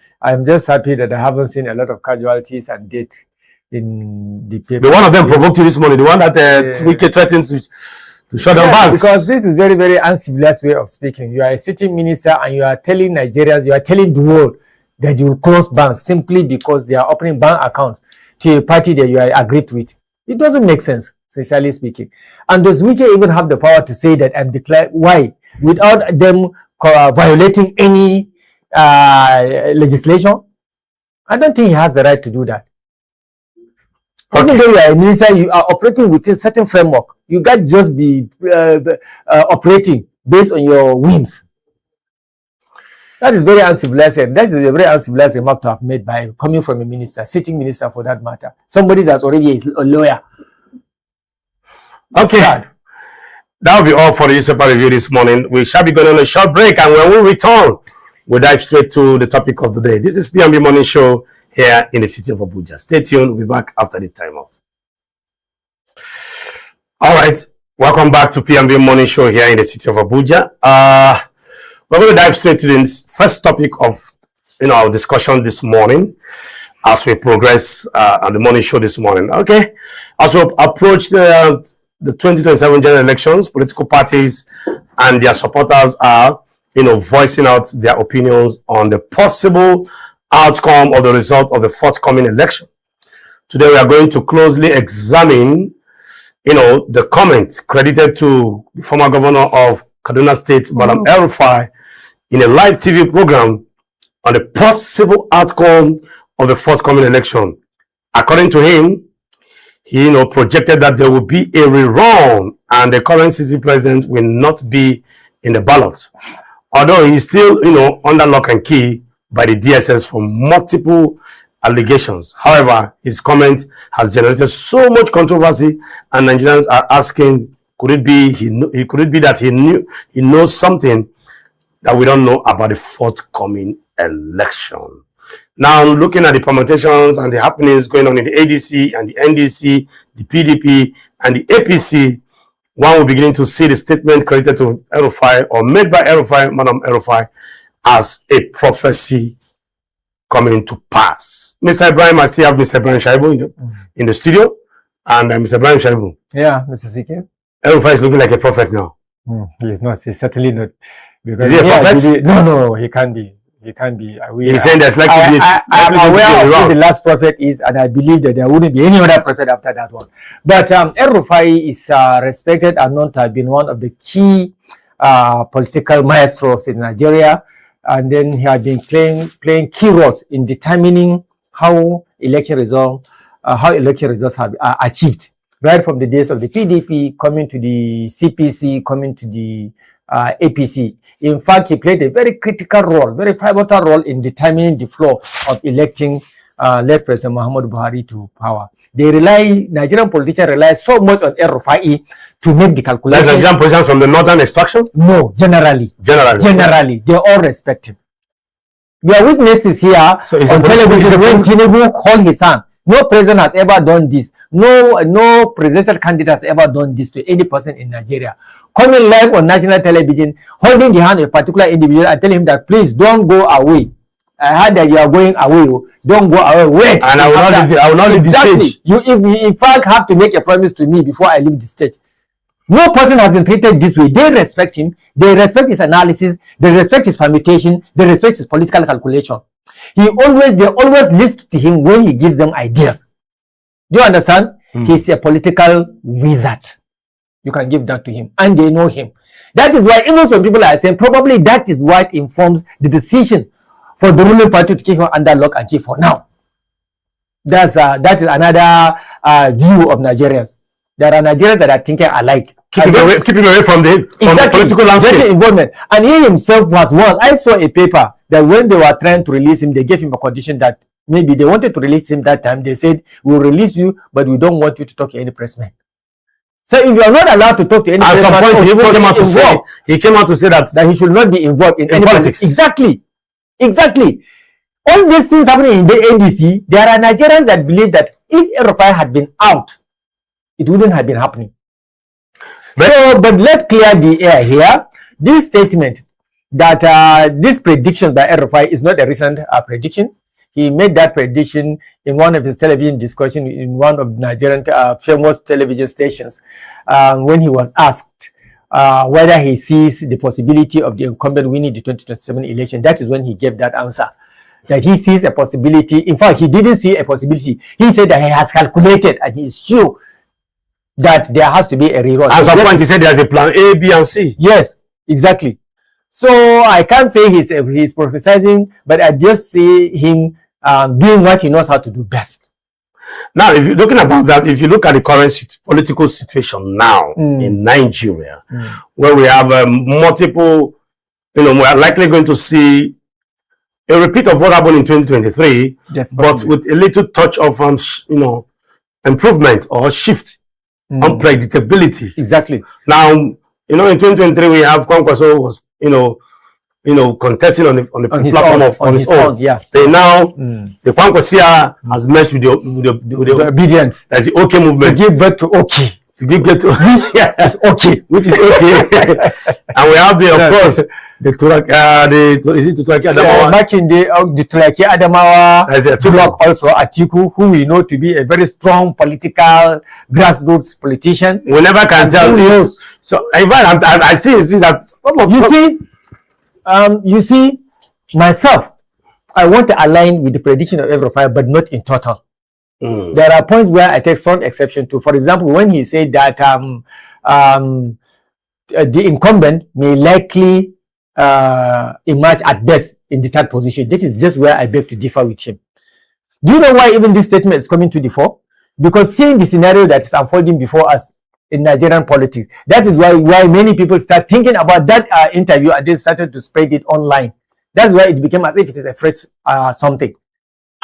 just happy that I haven't seen a lot of casualties and death in the paper. The one of them provoked you this morning, the one that Wike threatened to shut down banks. Because this is very, very uncivilized way of speaking. You are a sitting minister and you are telling Nigerians, you are telling the world that you will close banks simply because they are opening bank accounts to a party that you are aggrieved with. It doesn't make sense, sincerely speaking. And does Wike even have the power to say that and declare why, without them violating any legislation? I don't think he has the right to do that. Okay. Even though you are a minister, you are operating within certain framework. You can't just be operating based on your whims. That is very uncivilized. That is a very uncivilized remark to have made by coming from a minister, sitting minister for that matter. Somebody that's already a lawyer. Okay. Sad. That will be all for the newspaper review this morning. We shall be going on a short break, and when we return, we'll dive straight to the topic of the day. This is PMB Morning Show here in the city of Abuja. Stay tuned. We'll be back after the timeout. All right. Welcome back to PMB Morning Show here in the city of Abuja. We're going to dive straight to the first topic of our discussion this morning as we progress on the morning show this morning. Okay, as we approach the 2027 general elections, political parties and their supporters are voicing out their opinions on the possible outcome of the result of the forthcoming election. Today we are going to closely examine the comments credited to the former governor of Kaduna State, Madam El-Rufai, in a live TV program on the possible outcome of the forthcoming election. According to him, he projected that there will be a rerun and the current city president will not be in the ballot. Although he's still, under lock and key by the DSS for multiple allegations. However, his comment has generated so much controversy and Nigerians are asking, could it be that he knows something that we don't know about the forthcoming election? Now, looking at the permutations and the happenings going on in the ADC and the NDC, the PDP and the APC, one will begin to see the statement credited to El-Rufai or made by El-Rufai, Madam El-Rufai, as a prophecy coming to pass. Mr. Ibrahim, I still have Mr. Ibrahim Shaibu in the studio. And Mr. Ibrahim Shaibu. Yeah, Mr. CK. El-Rufai is looking like a prophet now. He's not. He's certainly not. Is he a prophet? No, he can't be. He can't be. He's saying there's likely to be. I'm aware of who the last prophet is, and I believe that there wouldn't be any other prophet after that one. But El-Rufai is respected and known to have been one of the key political maestros in Nigeria, and then he had been playing key roles in determining how election results have achieved. Right from the days of the PDP, coming to the CPC, coming to the APC. In fact, he played a very critical role, very pivotal role in determining the flow of electing late President Muhammadu Buhari to power. Nigerian politicians rely so much on El-Rufai to make the calculation. Like Nigerian politicians from the northern extraction? No, generally. Generally, they all respect him. We are witnesses here on television when Tinubu called his son. No president has ever done this. No presidential candidate has ever done this to any person in Nigeria. Coming live on national television, holding the hand of a particular individual and telling him that please don't go away. I heard that you are going away. Don't go away. Wait. And I will not leave the stage. You in fact have to make a promise to me before I leave the stage. No person has been treated this way. They respect him. They respect his analysis. They respect his permutation. They respect his political calculation. They always listen to him when he gives them ideas. Do you understand? He's a political wizard. You can give that to him. And they know him. That is why even some people are saying probably that is what informs the decision for the ruling party to keep him under lock and key for now. That is another view of Nigerians. There are Nigerians that are thinking alike. Keep him away from the political landscape. Involvement. And he himself was once. I saw a paper that when they were trying to release him, they gave him a condition that maybe they wanted to release him that time. They said, we'll release you, but we don't want you to talk to any pressman. So if you are not allowed to talk to any pressman, at some point he came out to say that he should not be involved in any politics. Exactly. All these things happening in the NDC, there are Nigerians that believe that if El-Rufai had been out, it wouldn't have been happening. But let's clear the air here. This statement that this prediction by El-Rufai is not a recent prediction. He made that prediction in one of his television discussions in one of Nigerian famous television stations when he was asked whether he sees the possibility of the incumbent winning the 2027 election. That is when he gave that answer. That he sees a possibility. In fact, he didn't see a possibility. He said that he has calculated and he's sure that there has to be a rerun. At some point, he said there's a plan A, B, and C. Yes, exactly. So I can't say he's prophesizing, but I just see him doing what he knows how to do best. Now, if you're talking about that, if you look at the current political situation now in Nigeria, where we have multiple, we are likely going to see a repeat of what happened in 2023, but with a little touch of, improvement or shift. Unpredictability. Exactly. Now, in 2023 we have Kwankwaso was, contesting on the platform on his own. Yeah. They now the Kwankwasia has merged with the obedience. That's the OK movement. To give birth to OK. To give birth to is OK, which is OK. And we have of course the Turaki Adamawa. Back in the Turaki Adamawa, as a block also Atiku, who we know to be a very strong political grassroots politician. We never can tell. So in fact, I still insist that you see, myself, I want to align with the prediction of El-Rufai, but not in total. There are points where I take strong exception to. For example, when he said that the incumbent may likely emerge at best in the third position. This is just where I beg to differ with him. Do you know why even this statement is coming to the fore? Because seeing the scenario that is unfolding before us in Nigerian politics, that is why many people start thinking about that interview and they started to spread it online. That's why it became as if it is a threat something.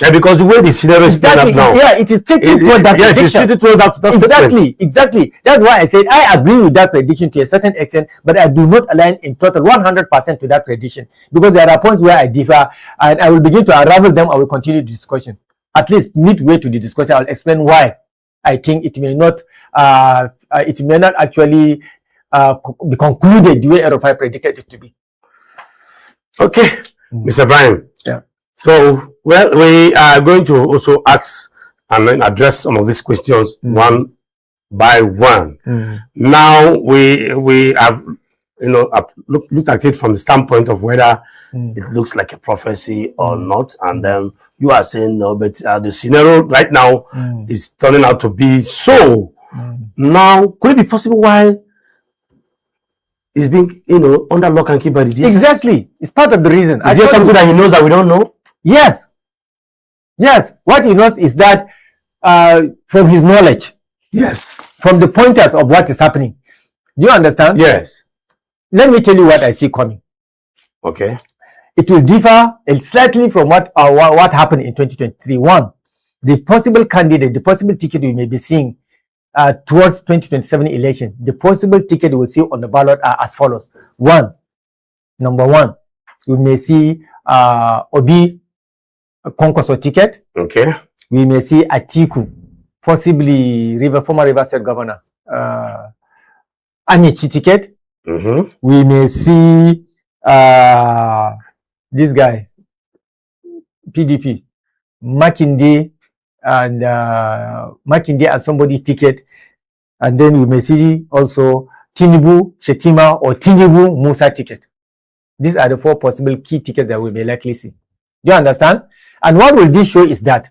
Yeah, because the way the scenario is playing up now. Yeah, it is tilted towards that prediction. Yes, it's tilted towards that Exactly. That's why I said I agree with that prediction to a certain extent, but I do not align in total 100% to that prediction. Because there are points where I differ, and I will begin to unravel them. I will continue the discussion. At least midway to the discussion, I'll explain why I think it may not actually be concluded the way El-Rufai predicted it to be. Okay, Mr. Brian. Yeah. So, well, we are going to also ask and then address some of these questions one by one. Now, we have, looked at it from the standpoint of whether it looks like a prophecy or not. And then you are saying no, but the scenario right now is turning out to be so. Now, could it be possible why it's being, under lock and key by the DSS? Exactly. It's part of the reason. Is there something that he knows that we don't know? Yes. Yes. What he knows is that from his knowledge. Yes. From the pointers of what is happening. Do you understand? Yes. let me tell you what I see coming. Okay. It will differ slightly from what happened in 2023. One, the possible candidate, the possible ticket we may be seeing towards 2027 election, the possible ticket we will see on the ballot are as follows. Number one, we may see Obi Konkoso ticket. Okay. We may see Atiku, possibly former River State Governor Amici ticket. We may see this guy, PDP, Makinde and somebody ticket, and then we may see also Tinubu Shetima or Tinubu Musa ticket. These are the 4 possible key tickets that we may likely see. Do you understand? And what will this show is that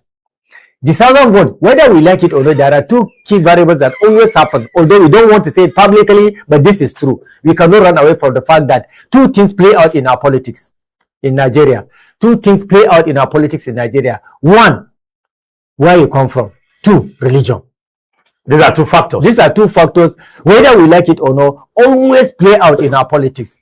the southern vote, whether we like it or not, there are 2 key variables that always happen, although we don't want to say it publicly, but this is true. We cannot run away from the fact that 2 things play out in our politics in Nigeria. 2 things play out in our politics in Nigeria. 1, where you come from. 2, religion. These are 2 factors. These are 2 factors, whether we like it or not, always play out in our politics.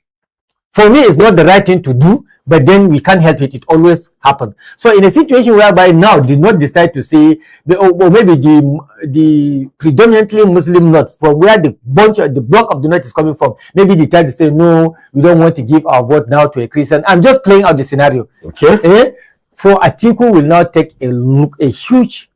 For me, it's not the right thing to do, but then we can't help it. It always happens. So in a situation whereby now did not decide to say, or maybe the predominantly Muslim North, from where the block of the North is coming from, maybe they try to say, no, we don't want to give our vote now to a Christian. I'm just playing out the scenario. Okay. So Atiku will now take a huge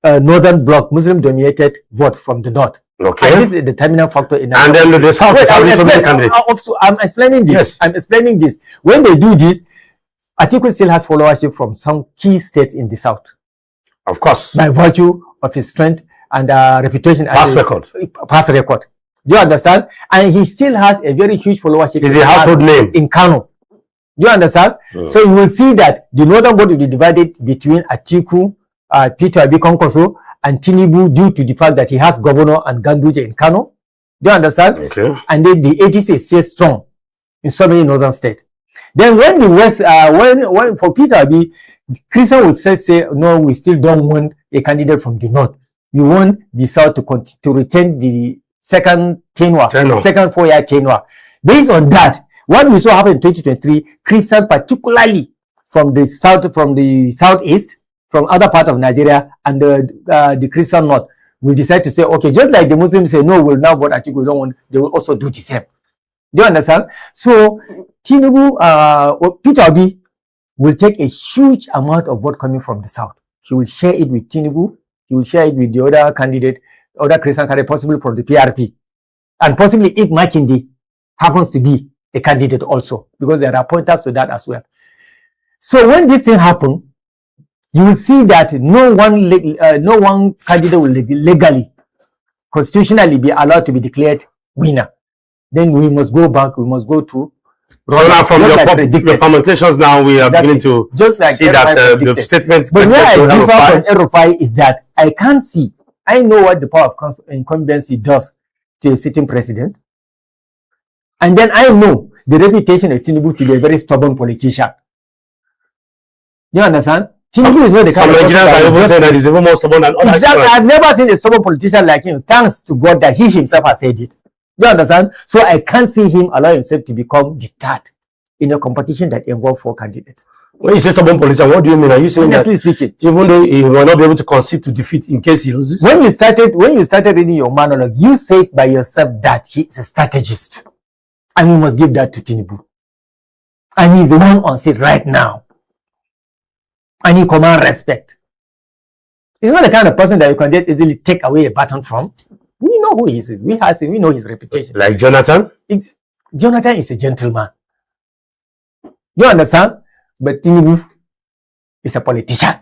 northern bloc, Muslim-dominated vote from the North. Okay. And this is a determinant factor in and then the South is having so many candidates. I'm explaining this. Yes. I'm explaining this. When they do this, Atiku still has followership from some key states in the South. Of course. By virtue of his strength and reputation. Past record. Past record. Do you understand? And he still has a very huge followership. Is a household name. In Kano. Do you understand? So you will see that the northern vote will be divided between Atiku, Peter Obi Konkoso, and Tinubu due to the fact that he has governor and Ganduje in Kano. Do you understand? Okay. And then the ADC is still strong in so many northern states. Then when the West, when for Peter Obi, Christian will say, no, we still don't want a candidate from the North. We want the South to retain the second tenure. Second 4-year tenure. Based on that, what we saw happen in 2023, Christian particularly from the southeast, from other part of Nigeria, and the Christian North will decide to say, okay, just like the Muslims say, no, we'll now vote Atiku, we don't want, they will also do the same. Do you understand? So, Tinubu, Peter Obi will take a huge amount of vote coming from the South. He will share it with Tinubu, he will share it with the other candidate, other Christian candidate, possibly from the PRP. And possibly if Makinde happens to be a candidate also, because there are pointers to that as well. So when this thing happens, you will see that no one candidate will legally, constitutionally be allowed to be declared winner. Then we must go back, we must go to... So now from your commentations now, we are beginning to just like see that the statement... But where I differ from RFI is that I can't see, I know what the power of incumbency does to a sitting president. And then I know the reputation of Tinubu to be a very stubborn politician. You understand? Tinubu is not the kind of Nigerians are even saying that he's even more stubborn than others. Exactly. I've never seen a stubborn politician like him. Thanks to God that he himself has said it. You understand? So I can't see him allow himself to become deterred in a competition that involves 4 candidates. When you say stubborn politician, what do you mean? Are you saying that speaking, even though he will not be able to concede to defeat in case he loses? When you started reading your monologue, you said by yourself that he is a strategist. And you must give that to Tinubu. And he's the one on seat right now. And he commands respect. He's not the kind of person that you can just easily take away a baton from. We know who he is. We know his reputation. Like Jonathan? Jonathan is a gentleman. You understand? But Tinubu is a politician.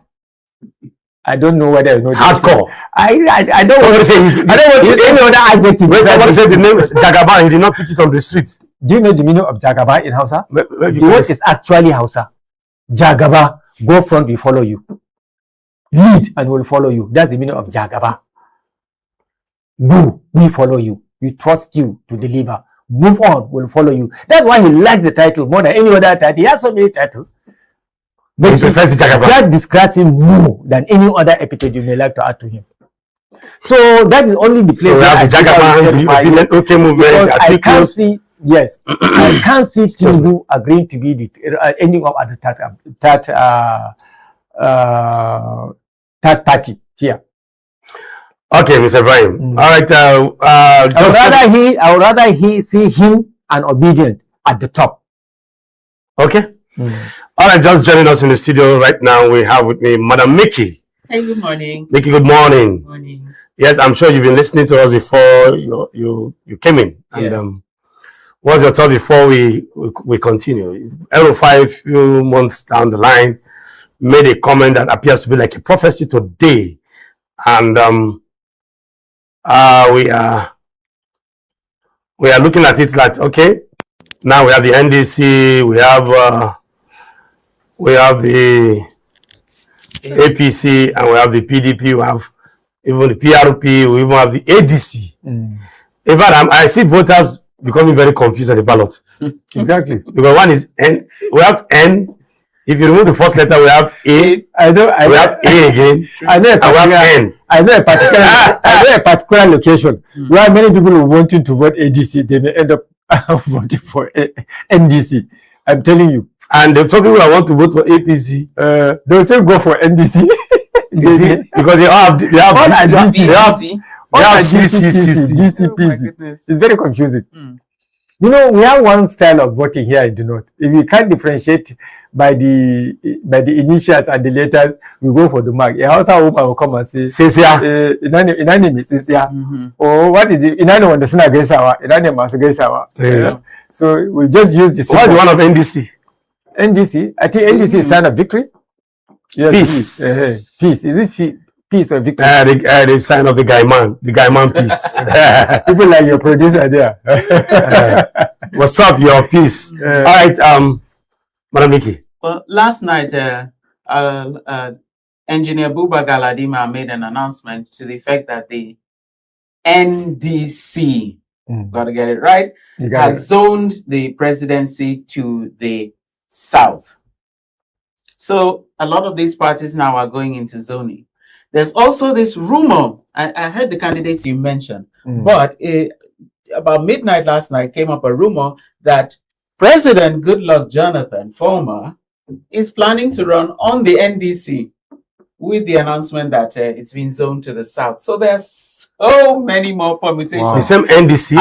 I don't know whether you know hardcore. I don't want to say I don't want any other adjective. When somebody said the name Jagaba, he did not pick it on the street. Do you know the meaning of Jagaba in Hausa? The word is actually Hausa. Jagaba, go front, we follow you. Lead and we'll follow you. That's the meaning of Jagaba. Go, we follow you. We trust you to deliver. Move on, we'll follow you. That's why he likes the title more than any other title. He has so many titles. But he prefers the Jagaba. That describes him more than any other epithet you may like to add to him. So that is only the place where the Jagaba, okay movement. I can't see Yes, I can't see Tinubu agreeing to be the ending up at the third party here. Okay, Mr. Ibrahim. All right. I would rather see him and obedient at the top. Okay. All right, just joining us in the studio right now, we have with me Madam Mickey. Hey, good morning. Mickey, good morning. Good morning. Yes, I'm sure you've been listening to us before you came in. Yes. And what's your thought before we continue? L5, few months down the line, made a comment that appears to be like a prophecy today. And we are looking at it like, okay, now we have the NDC, we have the APC, and we have the PDP, we have even the PRP, we even have the ADC. In fact, I see voters becoming very confused at the ballot. Exactly. Because one is N, we have N. If you remove the first letter, we have A. We have A again. I know a particular location where many people who wanting to vote ADC, they may end up voting for NDC. I'm telling you. And the some people that want to vote for APC, they'll still go for NDC. Because they have DCPC. It's very confusing. You know, we have one style of voting here in the north. If we can't differentiate by the initials and the letters, we go for the mark. A house woman will come and say, inanimate, or what is it? Inanimate the sin against our, inanimate against our. So we just use this. What's the one of NDC? NDC? I think NDC is sign of victory. Yes, peace. Peace. Is it peace or victory? The sign of the guy man peace. People like your producer there. What's up, your peace? All right, Madam Nikki. Well, last night, Engineer Buba Galadima made an announcement to the effect that the NDC, got to get it right, has zoned the presidency to the south. So a lot of these parties now are going into zoning. There's also this rumor, I heard the candidates you mentioned, but about midnight last night came up a rumor that President Goodluck Jonathan, former, is planning to run on the NDC with the announcement that it's been zoned to the south. So there's so many more permutations. Wow. The same NDC?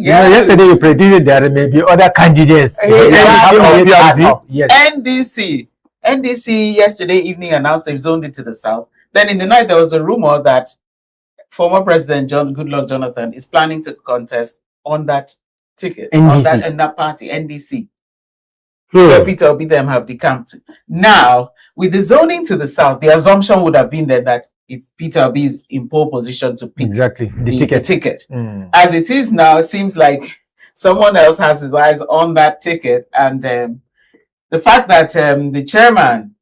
Yesterday you predicted there may be other candidates. NDC yesterday evening announced they've zoned it to the south. Then in the night, there was a rumor that former President Goodluck Jonathan is planning to contest on that ticket, in that party, NDC. Where Peter Obi them have decamped. Now, with the zoning to the south, the assumption would have been that it's Peter Obi is in pole position to pick the ticket. As it is now, it seems like someone else has his eyes on that ticket. And the fact that the chairman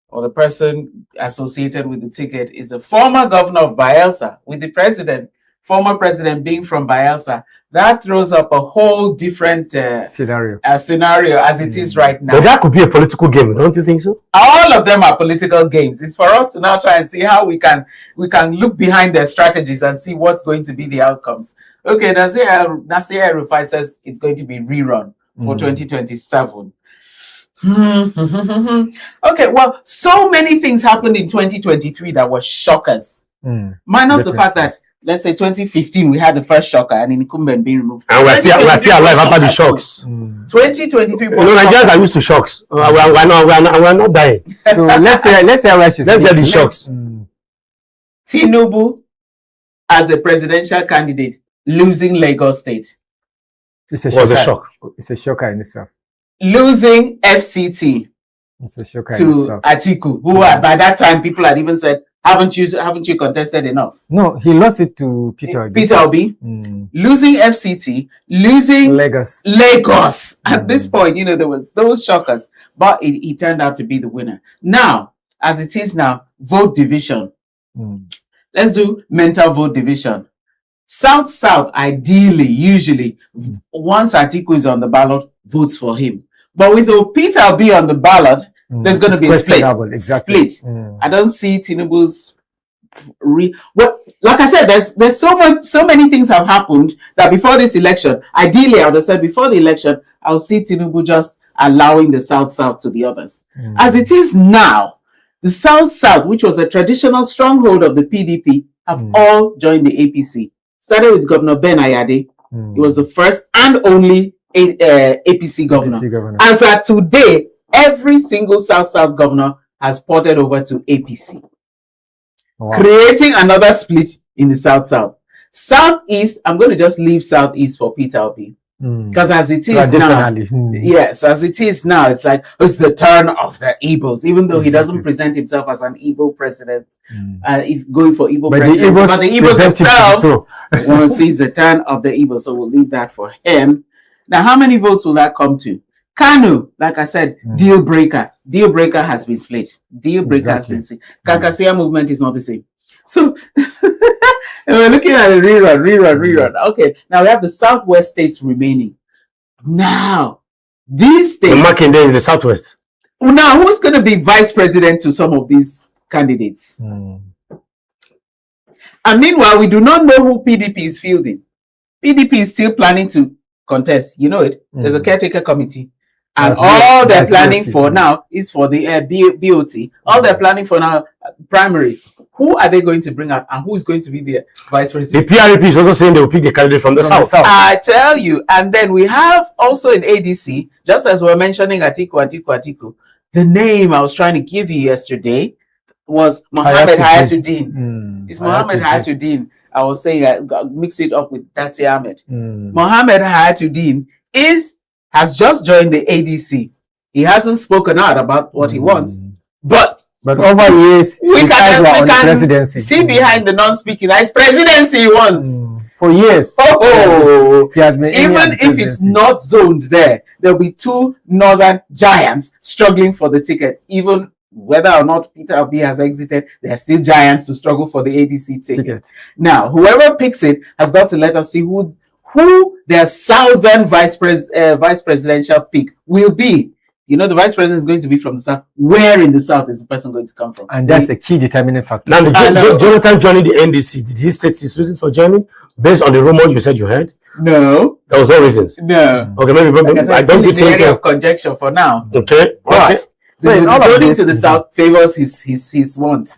or the person associated with the ticket is a former governor of Bayelsa, with the former president being from Bayelsa, that throws up a whole different scenario as it is right now. But that could be a political game, don't you think so? All of them are political games. It's for us to now try and see how we can look behind their strategies and see what's going to be the outcomes. Okay, Nasir El-Rufai says it's going to be rerun for 2027. Okay, well, so many things happened in 2023 that were shockers. Minus the fact that, let's say 2015, we had the first shocker and incumbent being removed. And we're still alive after the shocks. 2023. Nigerians are used to shocks. We're not dying. So let's say the shocks. Tinubu, as a presidential candidate, losing Lagos State. It's a shock. It's a shocker in itself. Losing FCT to Atiku, who by that time people had even said, haven't you contested enough? No, he lost it to Peter Obi. Losing FCT, losing Lagos. At this point, there were those shockers, but he turned out to be the winner. Now, as it is now, vote division. Let's do mental vote division. South, ideally, usually, once Atiku is on the ballot, votes for him. But with Peter Obi on the ballot, there's going to be a split. Exactly. I don't see Tinubu's like I said, there's so many things have happened that before this election, ideally I would have said before the election, I'll see Tinubu just allowing the South to the others. As it is now, the South, which was a traditional stronghold of the PDP, have all joined the APC. Started with Governor Ben Ayade. He was the first and only APC governor. As at today, every single South governor has ported over to APC. Wow. Creating another split in the South. Southeast, I'm going to just leave Southeast for Peter Obi. Because as it is now, yes, as it is now, it's like it's the turn of the Igbos, even though he doesn't present himself as an Igbo president, if going for Igbo president, but the Igbos themselves want to see the turn of the Igbos, so we'll leave that for him. Now, how many votes will that come to? Kanu, like I said, deal breaker. Deal breaker has been split. Deal breaker has been split. Kankasiya movement is not the same. So we're looking at a rerun. Okay, now we have the Southwest states remaining. Now, these states. Marking there in the Southwest. Now, who's going to be vice president to some of these candidates? And meanwhile, we do not know who PDP is fielding. PDP is still planning to contest. You know it. There's a caretaker committee. And all they're planning for now is for the BOT. All they're planning for now, primaries. Who are they going to bring out and who is going to be the vice president? The PRP is also saying they will pick a candidate from the South. I tell you. And then we have also in ADC, just as we're mentioning Atiku, the name I was trying to give you yesterday was Mohammed Hayatuddin. It's Mohammed Hayatuddin. I was saying I mixed it up with Dati Ahmed. Mohammed Hayatuddin has just joined the ADC. He hasn't spoken out about what he wants. But over years, we can see behind the non-speaking. It's presidency he wants. For years. He has been even if it's not zoned there, there'll be two northern giants struggling for the ticket. Even whether or not Peter Obi has exited, there are still giants to struggle for the ADC ticket. Now, whoever picks it has got to let us see who their southern vice presidential pick will be. You know, the vice president is going to be from the South. Where in the South is the person going to come from? And that's a key determining factor. Now, Jonathan joining the NDC, did he state his reasons for joining? Based on the rumor you said you heard? No. There was no reasons? No. Okay, maybe I don't think area of conjecture for now. Okay. Right. So in all of this, to the South favors his want.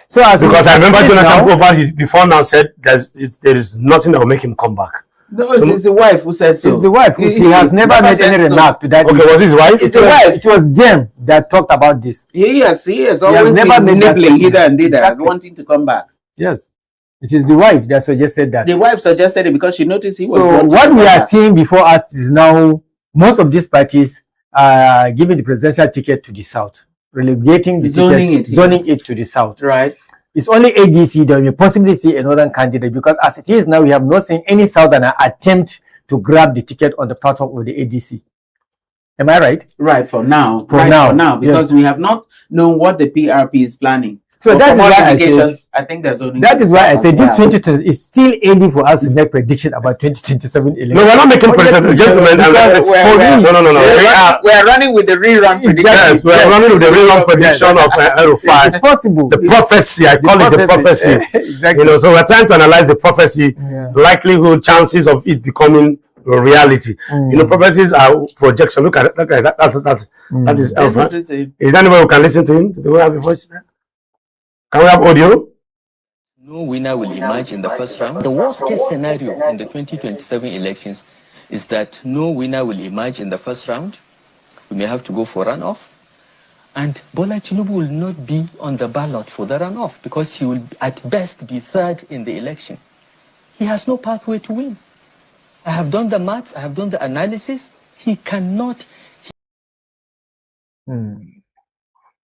So because I remember Jonathan before now said there is nothing that will make him come back. No, it's the wife who said so. It's the wife. He has never made any remark to that. Okay, was his wife? It's the wife. It was Jem that talked about this. He has always never been nibbling either and wanting to come back. Yes. It is the wife that suggested that. The wife suggested it because she noticed he was. So what we are seeing before us is now most of these parties are giving the presidential ticket to the South, relegating the zoning it to the South. Right. It's only ADC that we possibly see a northern candidate, because as it is now, we have not seen any southerner attempt to grab the ticket on the platform of the ADC. Am I right? Right, for now. For now, because we have not known what the PRP is planning. So that's why I think there's only. That is why I said this 2020 is still early for us to make prediction about 2027 election. No, we're not making predictions, gentlemen. We are running with the rerun prediction. Yes, we are running with the rerun prediction of Erufai. It's possible. The prophecy, I call it the prophecy. Exactly. You know, so we're trying to analyze the prophecy, likelihood, chances of it becoming a reality. You know, prophecies are projection. Look at that. That is Erufai. Is there anyone who can listen to him? Do we have a voice there? Can we have audio? No winner will emerge in the first round. The worst case scenario in the 2027 elections is that no winner will emerge in the first round. We may have to go for runoff. And Bola Tinubu will not be on the ballot for the runoff because he will at best be third in the election. He has no pathway to win. I have done the maths, I have done the analysis. He cannot.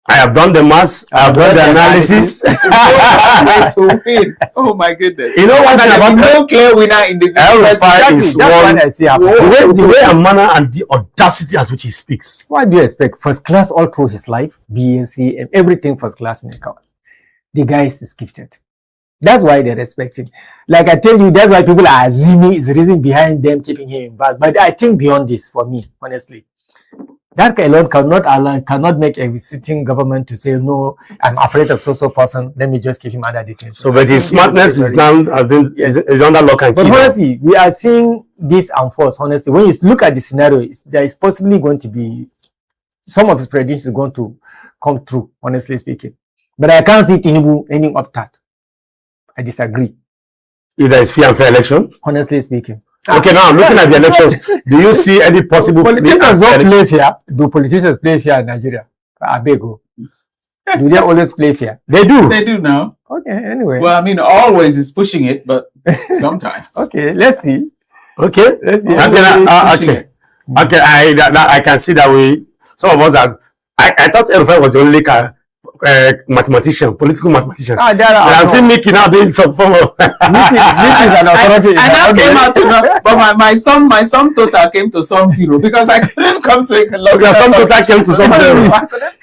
I have done the maths. I have done the analysis. To win. Oh my goodness! You know what? No clear winner in the Erufai is one. The way and manner and the audacity at which he speaks. What do you expect? First class all through his life, BNC and everything first class in the account. The guy is gifted. That's why they respect him. Like I tell you, that's why people are assuming is the reason behind them keeping him in back. But I think beyond this, for me, honestly, That alone cannot make a sitting government to say, no, I'm afraid of so person. Let me just give him other detention. So, but his smartness is now is under lock and key. But honestly, we are seeing this unfold. Honestly, when you look at the scenario, there is possibly going to be some of his predictions going to come true. Honestly speaking, but I can't see Tinubu ending up that. I disagree. If there is fair and fair election, honestly speaking. Okay, now looking at the elections, do you see any possible politicians don't play fair? Do politicians play fair in Nigeria? I beg you. Do they always play fair? They do. They do now. Okay, anyway. Well, I mean, always is pushing it, but sometimes. Okay, let's see. Okay, let's see. Okay, I can see that some of us are. I thought El-Rufai was the only mathematician, political mathematician. I'm seeing Mickey now doing some form of. Mickey is an authority. And that came out to know, but my sum total came to some zero because I couldn't come to a lot. Sum total came to some zero.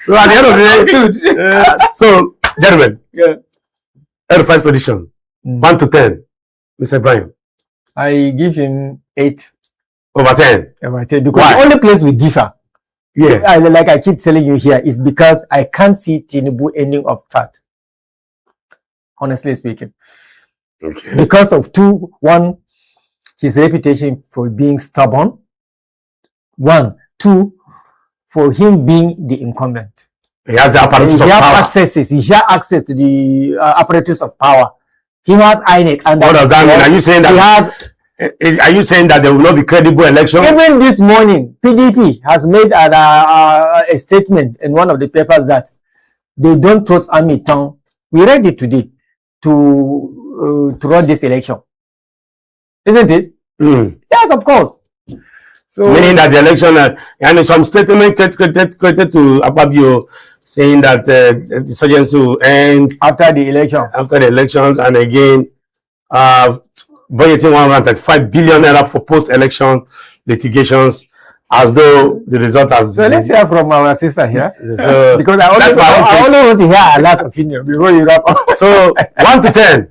So at the end of the day, so gentlemen, El-Rufai's prediction 1 to 10, Mr. Ibrahim. I give him 8 over 10. Over 10 because the only place we differ. Yeah, like I keep telling you here, is because I can't see Tinubu ending of that. Honestly speaking. Okay. Because of one, his reputation for being stubborn. 1, 2, for him being the incumbent. He has the apparatus of power. He has access to the apparatus of power. He has INEC. And what does that mean? Are you saying that? He has. Are you saying that there will not be credible election? Even this morning, PDP has made a statement in one of the papers that they don't trust Army Town. We read it today to run this election. Isn't it? Yes, of course. So meaning that the election, and some statement created to Ababio saying that the insurgency will end after the election. After the elections, and again, budgeting 135 billion naira for post-election litigations, as though the result has. So let's hear from our sister here. So because I only want to hear her last opinion before you wrap up. So 1 to 10.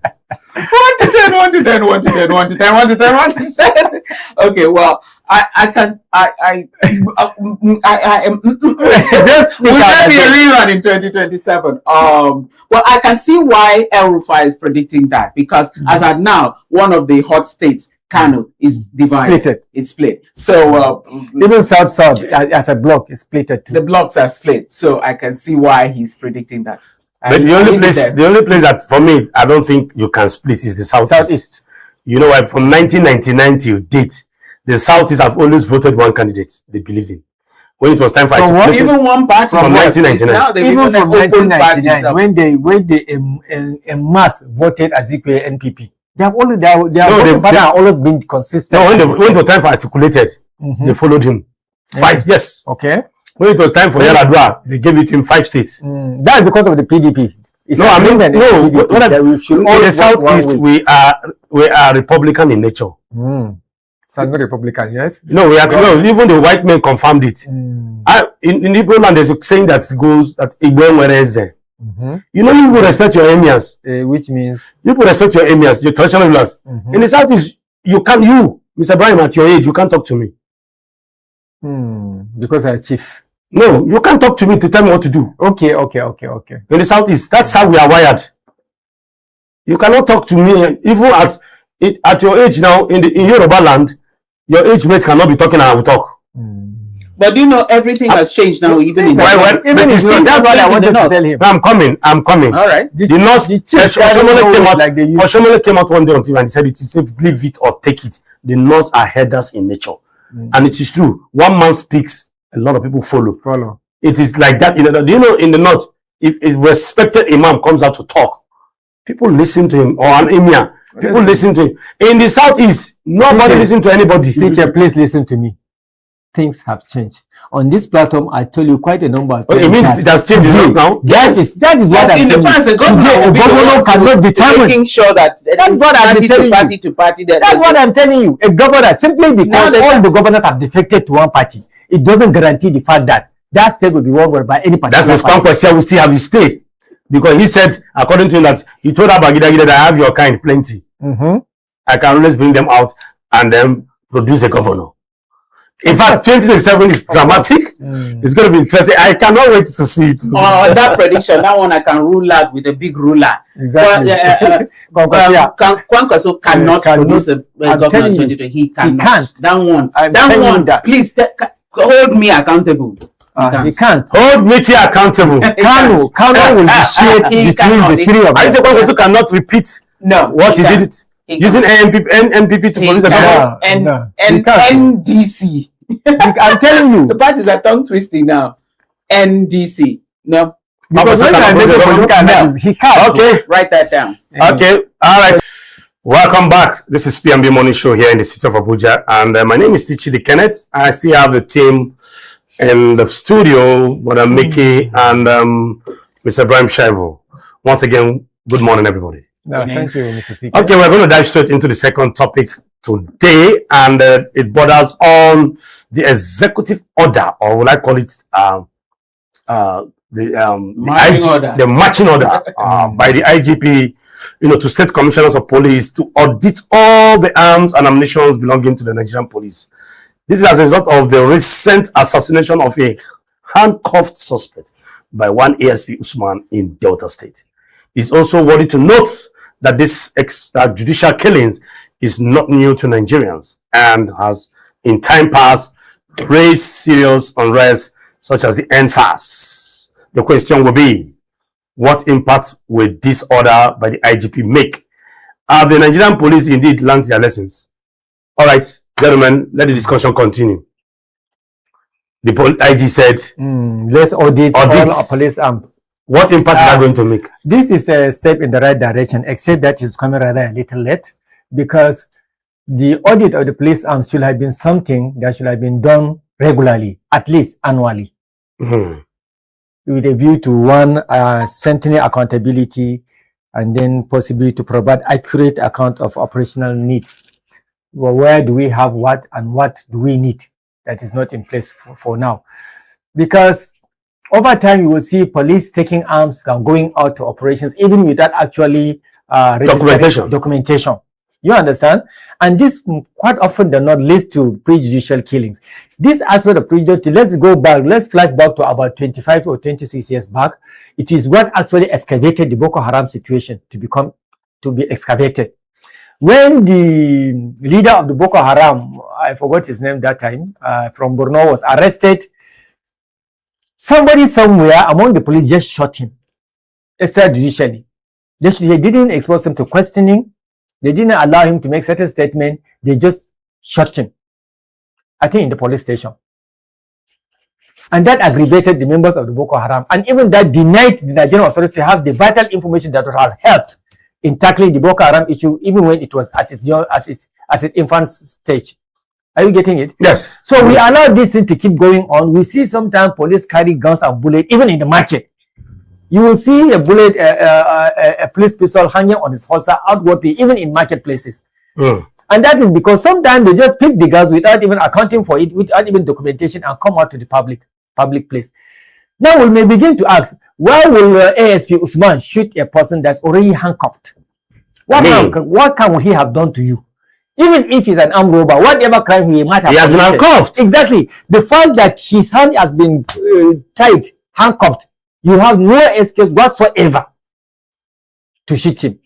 1 to 10, 1 to 10, 1 to 10, 1 to 10, 1 to 10, 1 to 10. Okay, well, I am. Just will there be a rerun in 2027? Well, I can see why El-Rufai is predicting that because as at now, one of the hot states, Kano, is divided. Splitted. It's split. So even South as a block is splitted too. The blocks are split. So I can see why he's predicting that. But the only place that for me I don't think you can split is the Southeast. You know why? From 1999 till date, the Southeast have always voted one candidate they believed in. When it was time for even one party from 1999, even from 1999, when they en masse voted Azikwe NPP, they have always been consistent. No, when it was time for articulated, they followed him. 5 yes. Okay. When it was time for Yaradua, they gave it him 5 states. That's because of the PDP. No, I mean, no. In the Southeast, we are Republican in nature. So not Republican, yes? No, we are no. Even the white men confirmed it. In Igbo land, there's a saying that goes that Igbo Wereze. You know, you will respect your emirs. Which means you will respect your emirs, your traditional rulers. In the Southeast, Mr. Ibrahim, at your age, you can't talk to me. Because I'm chief. No, you can't talk to me to tell me what to do. Okay. In the Southeast, that's how we are wired. You cannot talk to me, even at your age now, in Yoruba land, your age mates cannot be talking and I will talk. But you know, everything has changed now, even in that's what I wanted to tell him. I'm coming. All right. The nurse, Oshomole came out one day on TV and he said, it is leave it or take it. The nurse are headers in nature. And it is true. One man speaks, a lot of people follow. It is like that. Do you know, in the north, if a respected imam comes out to talk, people listen to him, or an emir, people listen to him. In the Southeast, nobody listens to anybody. Please listen to me. Things have changed. On this platform, I told you quite a number of times. It means it has changed now? That is what I'm telling you. Today, a governor cannot determine. Making sure that that's what I'm telling you. Party to party. That's what I'm telling you. A governor, simply because all the governors have defected to one party, it doesn't guarantee the fact that that state will be won by any party. That's Ms. Kwankwasia will still have his stay. Because he said, according to him, that he told Abagida that I have your kind plenty. I can always bring them out and then produce a governor. In fact, 2027 is dramatic. It's going to be interesting. I cannot wait to see it. On that prediction, that one I can rule out with a big ruler. Exactly. Kwankwaso cannot produce a government 2020. He can't. That one. Please hold me accountable. He can't. Hold Mickey accountable. Kano will be shared between the three of them. I say Kwankwaso cannot repeat what he did it. Using NPP to produce a government. NDC. I'm telling you. The parties are tongue twisting now. NDC. No. Because when he can't. Okay. Write that down. Okay. All right. Welcome back. This is PMB Morning Show here in the city of Abuja. And my name is Tichidi Kenneth. I still have the team in the studio, Madam Mickey and Mr. Ibrahim Shaibu. Once again, good morning, everybody. No, thank you, Mr. C. Okay, we're going to dive straight into the second topic today, and it borders on the executive order, or will I call it the marching order by the IGP, to state commissioners of police to audit all the arms and ammunition belonging to the Nigerian police. This is as a result of the recent assassination of a handcuffed suspect by one ASP Usman in Delta State. It's also worthy to note that this judicial killings is not new to Nigerians and has in time past raised serious unrest such as the NSAS. The question will be, what impact will this order by the IGP make? Have the Nigerian police indeed learned their lessons? All right, gentlemen, let the discussion continue. The IG said, let's audit all our police arms. What impact is that going to make? This is a step in the right direction, except that it's coming rather a little late, because the audit of the police arms should have been something that should have been done regularly, at least annually, with a view to one, strengthening accountability, and then possibly to provide accurate account of operational needs. Well, where do we have what and what do we need that is not in place for now? Because over time, you will see police taking arms and going out to operations, even without actually documentation. You understand? And this quite often does not lead to prejudicial killings. This aspect of prejudicial, let's go back, let's flash back to about 25 or 26 years back. It is what actually excavated the Boko Haram situation to be excavated. When the leader of the Boko Haram, I forgot his name that time, from Borno was arrested, somebody somewhere among the police just shot him extrajudicially. They didn't expose him to questioning. They didn't allow him to make certain statements. They just shot him, I think in the police station. And that aggravated the members of the Boko Haram. And even that denied the Nigerian authority to have the vital information that would have helped in tackling the Boko Haram issue, even when it was at its infant stage. Are you getting it? Yes. So we allow this thing to keep going on. We see sometimes police carry guns and bullets, even in the market. You will see a bullet, a police pistol hanging on its holster outwardly, even in marketplaces. And that is because sometimes they just pick the guns without even accounting for it, without even documentation, and come out to the public place. Now we may begin to ask, why will ASP Usman shoot a person that's already handcuffed? What can he have done to you? Even if he's an armed robber, whatever crime he might have committed. He has been handcuffed. Exactly. The fact that his hand has been tied, handcuffed, you have no excuse whatsoever to shoot him.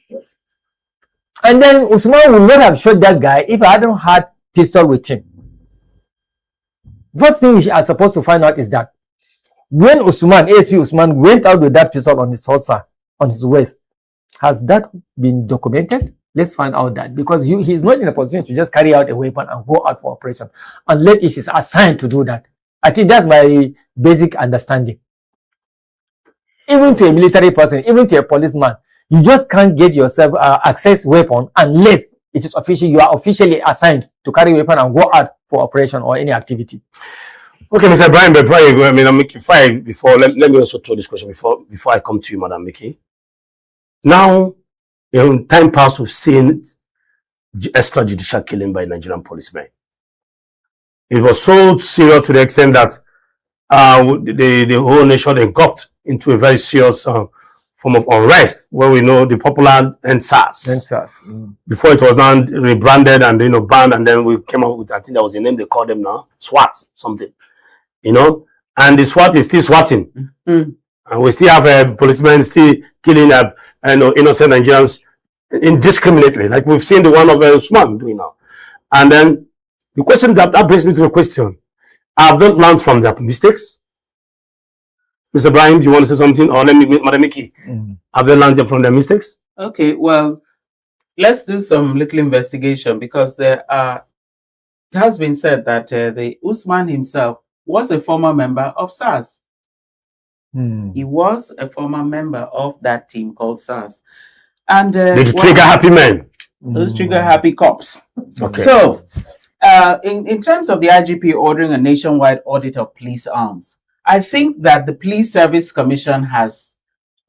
And then Usman would not have shot that guy if I hadn't had pistol with him. First thing we are supposed to find out is that when ASP Usman went out with that pistol on his holster, on his waist, has that been documented? Let's find out that, because he's not in a position to just carry out a weapon and go out for operation unless it is assigned to do that. I think that's my basic understanding. Even to a military person, even to a policeman, you just can't get yourself access weapon unless it is official. You are officially assigned to carry a weapon and go out for operation or any activity. Okay, Mr. Brian, before you go, let me also throw this question before I come to you, Madam Mickey. Now, in time past, we've seen extrajudicial killing by Nigerian policemen. It was so serious to the extent that the whole nation engulfed into a very serious form of unrest, where we know the popular NSAS. Before it was now rebranded and banned, and then we came up with, I think that was the name they call them now, SWAT something, and the SWAT is still swatting, and we still have policemen still killing innocent Nigerians indiscriminately, like we've seen the one of Usman doing now. And then the question that brings me to the question: have they learned from their mistakes? Mr. Brian, do you want to say something? Or let me, Madam Mickey, have they learned from their mistakes? Okay, well, let's do some little investigation, because it has been said that the Usman himself was a former member of SARS. He was a former member of that team called SARS. And the trigger happy men. Those trigger happy cops. Okay. So, in terms of the IGP ordering a nationwide audit of police arms, I think that the Police Service Commission has,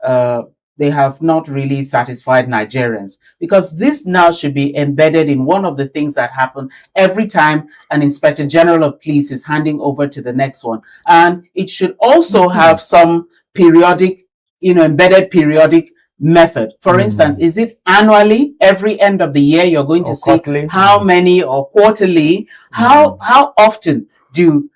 they have not really satisfied Nigerians, because this now should be embedded in one of the things that happen every time an Inspector General of Police is handing over to the next one. And it should also have some periodic, embedded periodic method. For instance, is it annually, every end of the year, you're going to see quarterly, how many, or quarterly, how often do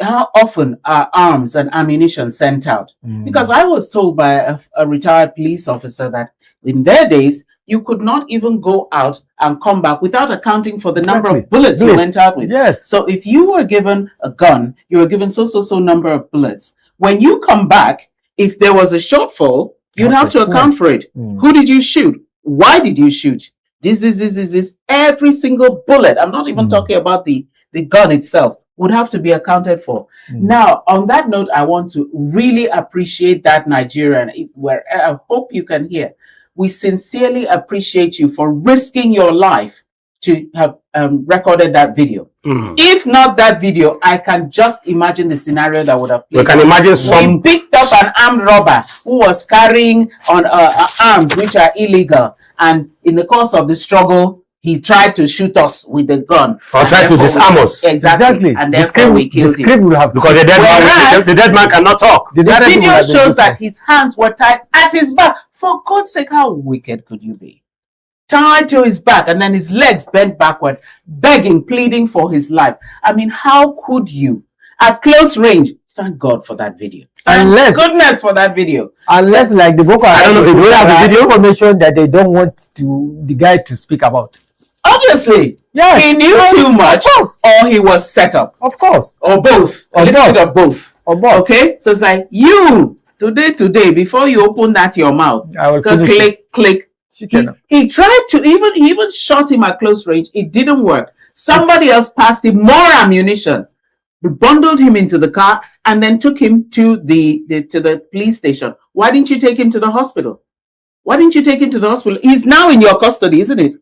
how often are arms and ammunition sent out? Because I was told by a retired police officer that in their days, you could not even go out and come back without accounting for the number of bullets you went out with. Yes. So if you were given a gun, you were given so number of bullets. When you come back, if there was a shortfall, you'd have to account for it. Who did you shoot? Why did you shoot? This. Every single bullet, I'm not even talking about the gun itself, would have to be accounted for. Now, on that note, I want to really appreciate that, Nigerian, I hope you can hear. We sincerely appreciate you for risking your life to have recorded that video. If not that video, I can just imagine the scenario that would have played. We can imagine some... We picked up an armed robber who was carrying on arms which are illegal, and in the course of the struggle, he tried to shoot us with the gun. Or tried to disarm us. Exactly. And therefore we killed him. Will have, because the dead man cannot talk. The video shows that his hands were tied at his back. For God's sake, how wicked could you be? Tied to his back, and then his legs bent backward, begging, pleading for his life. I mean, how could you? At close range, thank God for that video. Unless, goodness for that video. Unless, like the Boko Haram, I don't know if we have the video information that they don't want the guy to speak about. Obviously, yes, he knew too much, or he was set up. Of course. Or both. Or a little bit of both. Or both. Okay? So it's like, you, today, before you open that your mouth, I will click. He tried to, he even shot him at close range. It didn't work. Somebody else passed him more ammunition, bundled him into the car, and then took him to the police station. Why didn't you take him to the hospital? Why didn't you take him to the hospital? He's now in your custody, isn't it?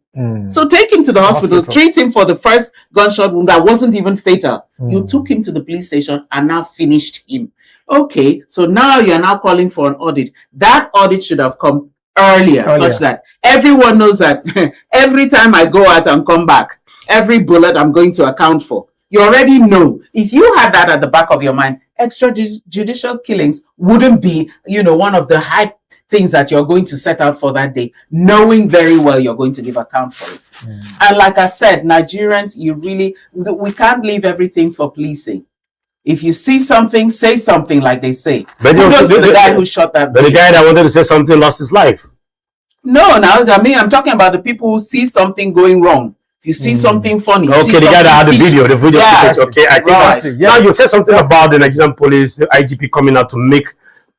So take him to the hospital, treat him for the first gunshot wound that wasn't even fatal. You took him to the police station and now finished him. Okay, so now you're now calling for an audit. That audit should have come earlier, such that everyone knows that every time I go out and come back, every bullet I'm going to account for. You already know. If you had that at the back of your mind, extrajudicial killings wouldn't be, one of the high things that you're going to set out for that day, knowing very well you're going to give account for it. And like I said, Nigerians, we can't leave everything for policing. If you see something, say something, like they say. But the guy who shot that. But the guy that wanted to say something lost his life. No, now I'm talking about the people who see something going wrong. If you see something funny. Okay, the guy that had the video footage. Okay, I think now you said something about the Nigerian police, the IGP coming out to make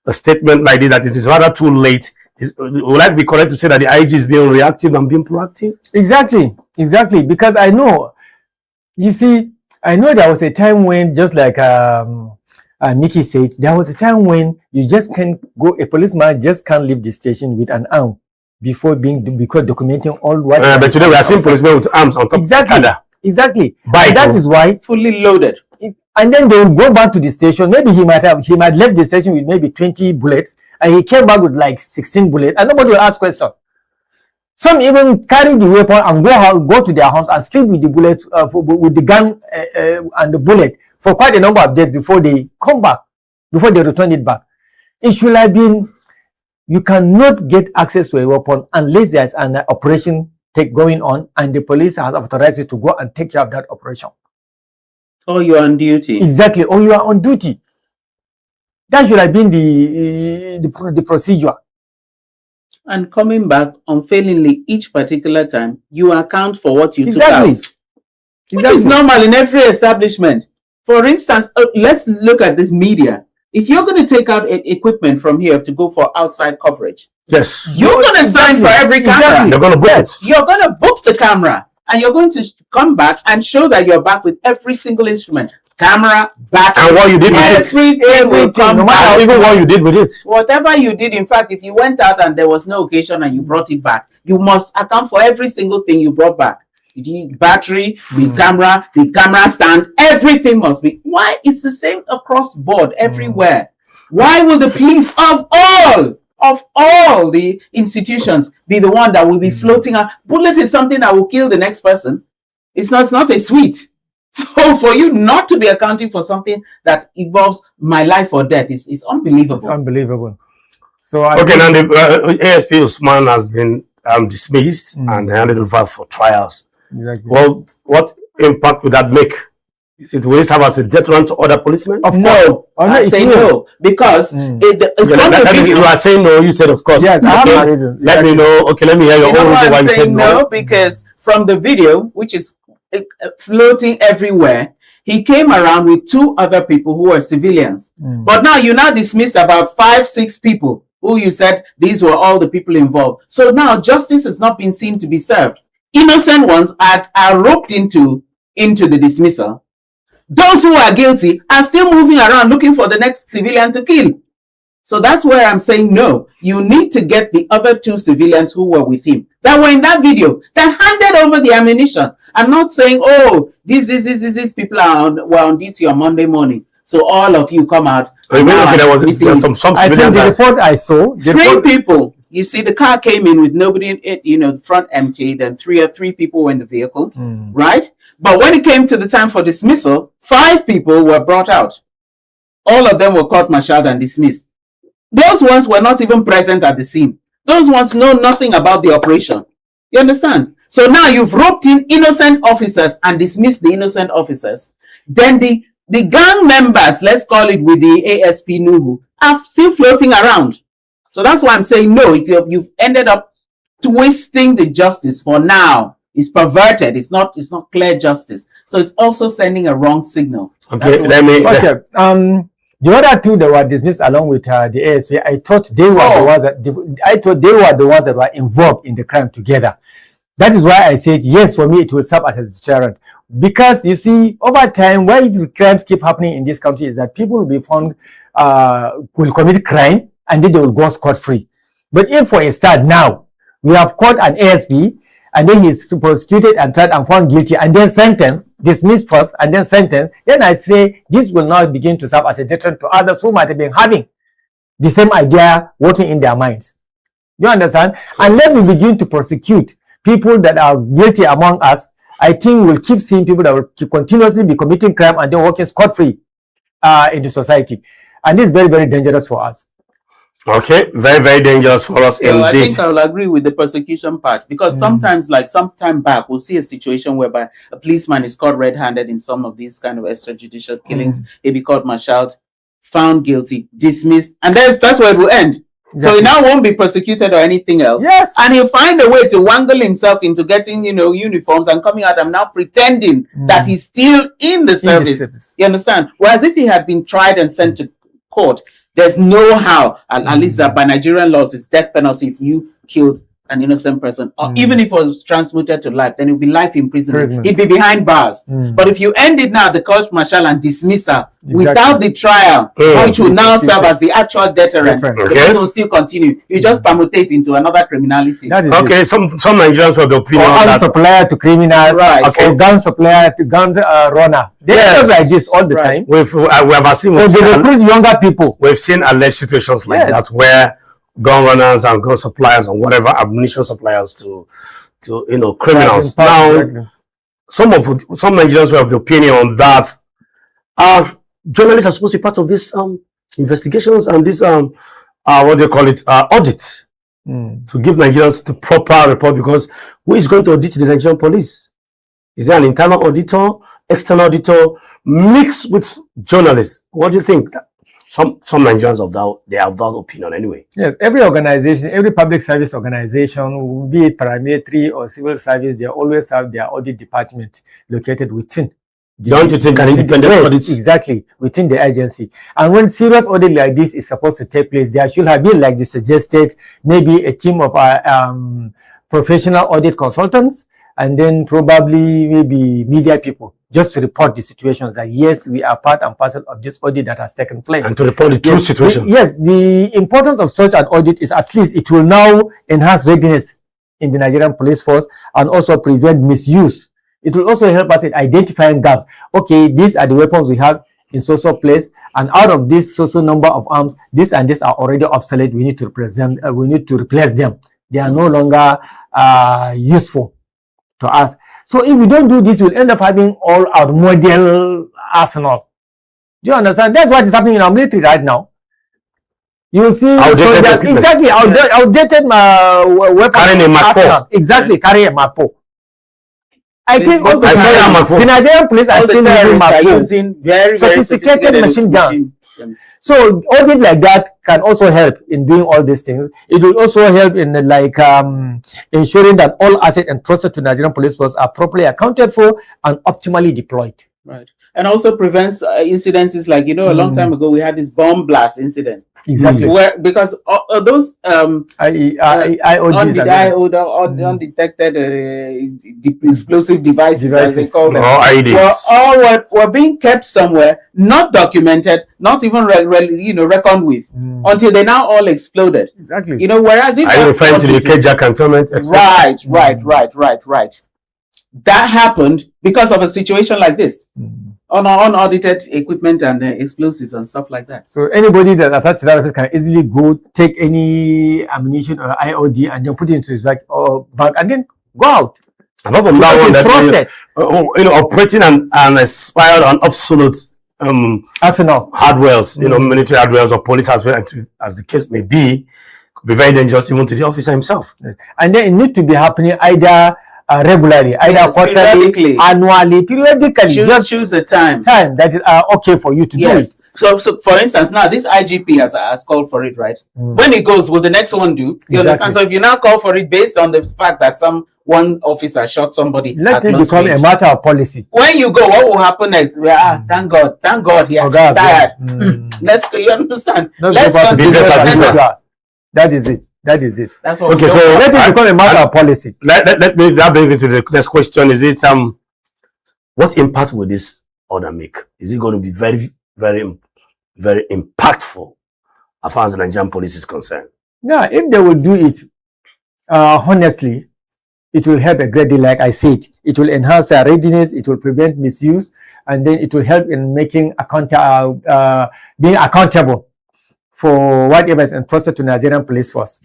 a statement like this, that it is rather too late. Would I be correct to say that the IG is being reactive than being proactive? Exactly. Because I know, you see, I know there was a time when, just like Mickey said, there was a time when you just can't go, a policeman just can't leave the station with an arm because documenting all what. But today we are seeing policemen with arms on top. Exactly. And that is why fully loaded. And then they will go back to the station. Maybe he might left the station with maybe 20 bullets, and he came back with like 16 bullets, and nobody will ask questions. Some even carry the weapon and go to their house and sleep with the bullet, with the gun and the bullet for quite a number of days before they come back, before they return it back. It should have been, you cannot get access to a weapon unless there's an operation going on and the police has authorized you to go and take care of that operation. Or you're on duty. Exactly, or you are on duty. That should have been the procedure. And coming back unfailingly each particular time, you account for what you Exactly. took out. Which is normal in every establishment. For instance, let's look at this media. If you're going to take out equipment from here to go for outside coverage, yes, you're going to sign for every camera. You're going to book it. You're going to book the camera, and you're going to come back and show that you're back with every single instrument. Camera, back, and what you did with it. Everything, no matter even what you did with it. Whatever you did, in fact, if you went out and there was no occasion and you brought it back, you must account for every single thing you brought back. The battery, the camera stand, everything must be. Why? It's the same across board everywhere. Why will the police of all the institutions be the one that will be floating out? Bullet is something that will kill the next person. It's not a sweet. So for you not to be accounting for something that involves my life or death is unbelievable. It's unbelievable. So okay, now the ASP Usman has been dismissed and handed over for trials. Exactly. Well, what impact would that make? Will it serve as a deterrent to other policemen? No, I say no, because you are saying no. You said of course. Yes, I have a reason. Let me know. Okay, let me hear your own reason why you said no. Because from the video, which is floating everywhere, he came around with 2 other people who were civilians. But now you dismissed about 5-6 people who you said these were all the people involved. So now justice has not been seen to be served. Innocent ones are roped into the dismissal. Those who are guilty are still moving around looking for the next civilian to kill. So that's where I'm saying no. You need to get the other 2 civilians who were with him, that were in that video, that handed over the ammunition. I'm not saying, oh, these people were on duty on Monday morning, so all of you come out. There was some I think the report I saw, 3 people. You see, the car came in with nobody in it, the front empty. Then 3 people were in the vehicle, right? But when it came to the time for dismissal, 5 people were brought out. All of them were court-martialed and dismissed. Those ones were not even present at the scene. Those ones know nothing about the operation. You understand? So now you've roped in innocent officers and dismissed the innocent officers. Then the gang members, let's call it with the ASP Nuhu, are still floating around. So that's why I'm saying no. If you've ended up twisting the justice for now, it's perverted. It's not clear justice. So it's also sending a wrong signal. Okay, the other 2 that were dismissed along with the ASP, I thought they were the ones that were involved in the crime together. That is why I said yes. For me, it will serve as a deterrent, because you see, over time, why the crimes keep happening in this country is that people will be found will commit crime and then they will go scot-free. But if for a start now we have caught an ASP and then he's prosecuted and tried and found guilty and then sentenced, dismissed first and then sentenced, then I say this will now begin to serve as a deterrent to others who might have been having the same idea working in their minds. You understand? Unless we begin to prosecute people that are guilty among us, I think we'll keep seeing people that will continuously be committing crime and then working scot-free in the society. And this is very, very dangerous for us. Okay, very, very dangerous for us indeed. I think I will agree with the persecution part, because sometimes, like some time back, we'll see a situation whereby a policeman is caught red-handed in some of these kind of extrajudicial killings. He'll be court-martialed, found guilty, dismissed, and that's where it will end. Exactly. So he now won't be persecuted or anything else. Yes. And he'll find a way to wangle himself into getting, uniforms and coming out and now pretending that he's still in the service. You understand? Whereas if he had been tried and sent to court, there's no how, at least that by Nigerian laws, it's death penalty if you killed an innocent person, or even if it was transmuted to life, then it would be life imprisonment. He'd be behind bars. But if you end it now, the court-martial and dismissal without the trial, which will now serve as the actual deterrent, the person will still continue. You just permutate into another criminality. Okay, some Nigerians have the opinion or that supplier to criminals, or gun supplier to gun runner. They are like this all the time. We have seen. They recruit younger people. We've seen alleged situations like that where gun runners and gun suppliers and whatever ammunition suppliers to criminals. Now, some Nigerians will have the opinion on that. Journalists are supposed to be part of this investigations and this what do you call it, audit to give Nigerians the proper report, because who is going to audit the Nigerian police? Is there an internal auditor, external auditor, mixed with journalists? What do you think? Some Nigerians have that opinion anyway. Yes, every organization, every public service organization, be it paramilitary or civil service, they always have their audit department located within. Don't you think an independent audit? Exactly, within the agency. And when serious audit like this is supposed to take place, there should have been, like you suggested, maybe a team of professional audit consultants, and then probably maybe media people, just to report the situations that yes, we are part and parcel of this audit that has taken place. And to report the true situation. Yes, the importance of such an audit is at least it will now enhance readiness in the Nigerian police force and also prevent misuse. It will also help us in identifying gaps. Okay, these are the weapons we have in so-so place, and out of this so-so number of arms, this and this are already obsolete. We need to replace them. They are no longer useful to us. So if we don't do this, we'll end up having all our model arsenal. Do you understand? That's what is happening in our military right now. You will see outdated weapons. Carrying a Mark. Exactly, carrying a Mark. I think the Nigerian police are still using very sophisticated machine guns. So audit like that can also help in doing all these things. It will also help in ensuring that all assets entrusted to Nigerian police force are properly accounted for and optimally deployed. Right. And also prevents incidences like, a long time ago we had this bomb blast incident. Exactly. Where, because those undetected explosive devices, as they call them, were being kept somewhere, not documented, not even reckoned with, until they now all exploded. Exactly. Whereas if are you referring to the Keja cantonment? Right. That happened because of a situation like this. On unaudited equipment and explosives and stuff like that. So anybody that attached to that office can easily go take any ammunition or IOD and then put it into his bag and then go out. Apart from that one, operating an expired and obsolete arsenal hardwares, military hardwares or police hardware, as the case may be, could be very dangerous even to the officer himself. And then it needs to be happening either regularly, either quarterly, annually, periodically. Just choose a time that is okay for you to do it. So for instance, now this IGP has called for it, right? When it goes, will the next one do? You understand? So if you now call for it based on the fact that one officer shot somebody, let it become a matter of policy. When you go, what will happen next? Thank God, he has retired. Let's go. You understand? Let's go. That is it. That's what. Okay, so let it become a matter of policy. Let me bring it to the next question. Is it what impact will this order make? Is it going to be very, very, very impactful as far as the Nigerian police is concerned? Yeah, if they will do it honestly, it will help a great deal. Like I said, it will enhance our readiness, it will prevent misuse, and then it will help in making being accountable for whatever is entrusted to Nigerian police force.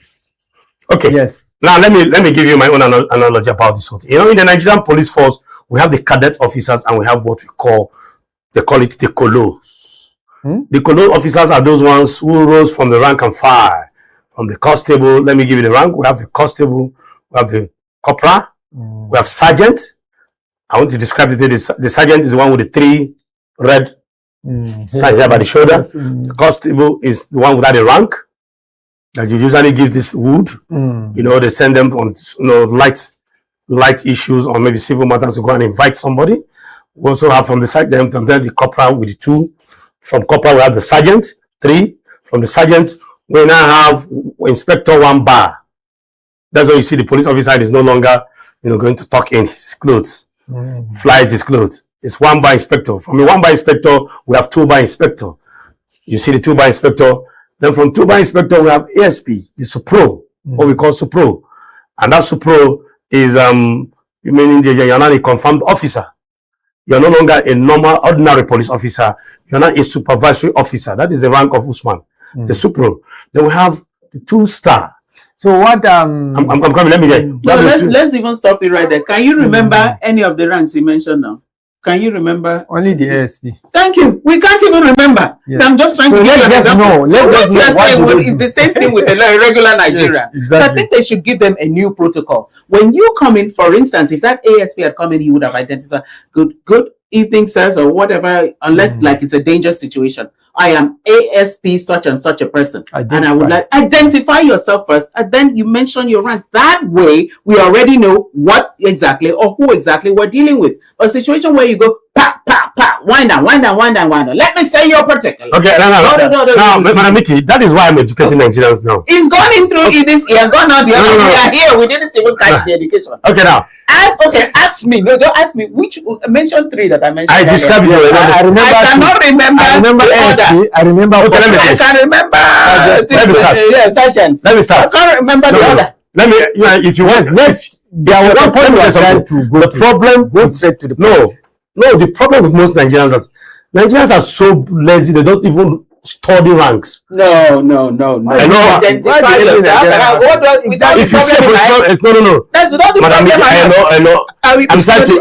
Okay. Yes. Now let me give you my own analogy about this whole thing. In the Nigerian police force, we have the cadet officers and we have what they call it the colos. The colo officers are those ones who rose from the rank and file. From the constable, let me give you the rank. We have the constable, we have the corporal, we have sergeant. I want to describe it. The sergeant is the one with the 3 red signs here by the shoulder. The constable is the one without a rank that you usually give this wood. They send them on light issues or maybe civil matters to go and invite somebody. We also have from the sergeant and then the corporal with the 2. From corporal we have the sergeant 3. From the sergeant we now have inspector 1 bar. That's why you see the police officer is no longer going to tuck in his clothes, flies his clothes. It's 1 bar inspector. From the 1 bar inspector we have 2 bar inspector. You see the 2 bar inspector. Then from 2 bar inspector we have ASP, the Supro, what we call Supro. And that Supro is meaning you're not a confirmed officer. You're no longer a normal ordinary police officer. You're not a supervisory officer. That is the rank of Usman, the Supro. Then we have the 2-star. So what I'm coming, let me get let's even stop it right there. Can you remember any of the ranks you mentioned now? Can you remember? Only the ASP. Thank you. We can't even remember. Yes. I'm just trying to give you an example. So what you're saying is the same thing with the regular Nigerian. Yes, exactly. So I think they should give them a new protocol. When you come in, for instance, if that ASP had come in, he would have identified good evening, sirs, or whatever, unless like it's a dangerous situation. I am ASP such and such a person. And I would like identify yourself first, and then you mention your rank. That way, we already know what exactly or who exactly we're dealing with. A situation where you go, pa, pa, pa, wind down. Let me say your particular. Okay, now, Madam Mickey, that is why I'm educating Nigerians now. It's gone in through this year, gone out the other. We are here. We didn't even catch the education. Okay, now. Ask me. No, don't ask me. Which mention 3 that I mentioned. I described it. I cannot remember. I remember ASP. I remember. Okay, let me I can remember. Let me start. Yeah, sergeant. Let me start. I can't remember the other. Let me. If you want, there was a point where trying to go. The problem. Go straight to the point. No. The problem with most Nigerians is that Nigerians are so lazy. They don't even study ranks. No. I know. Identify yourself. If you say no. That's without the Madam, problem. I know. I'm trying to.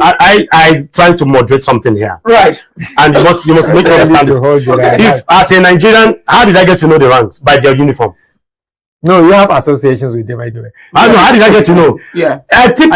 I'm trying to moderate something here. Right. And you must make me understand this. If as a Nigerian, how did I get to know the ranks? By their uniform. No, you have associations with them, by the way. I know. How did I get to know? Yeah. I think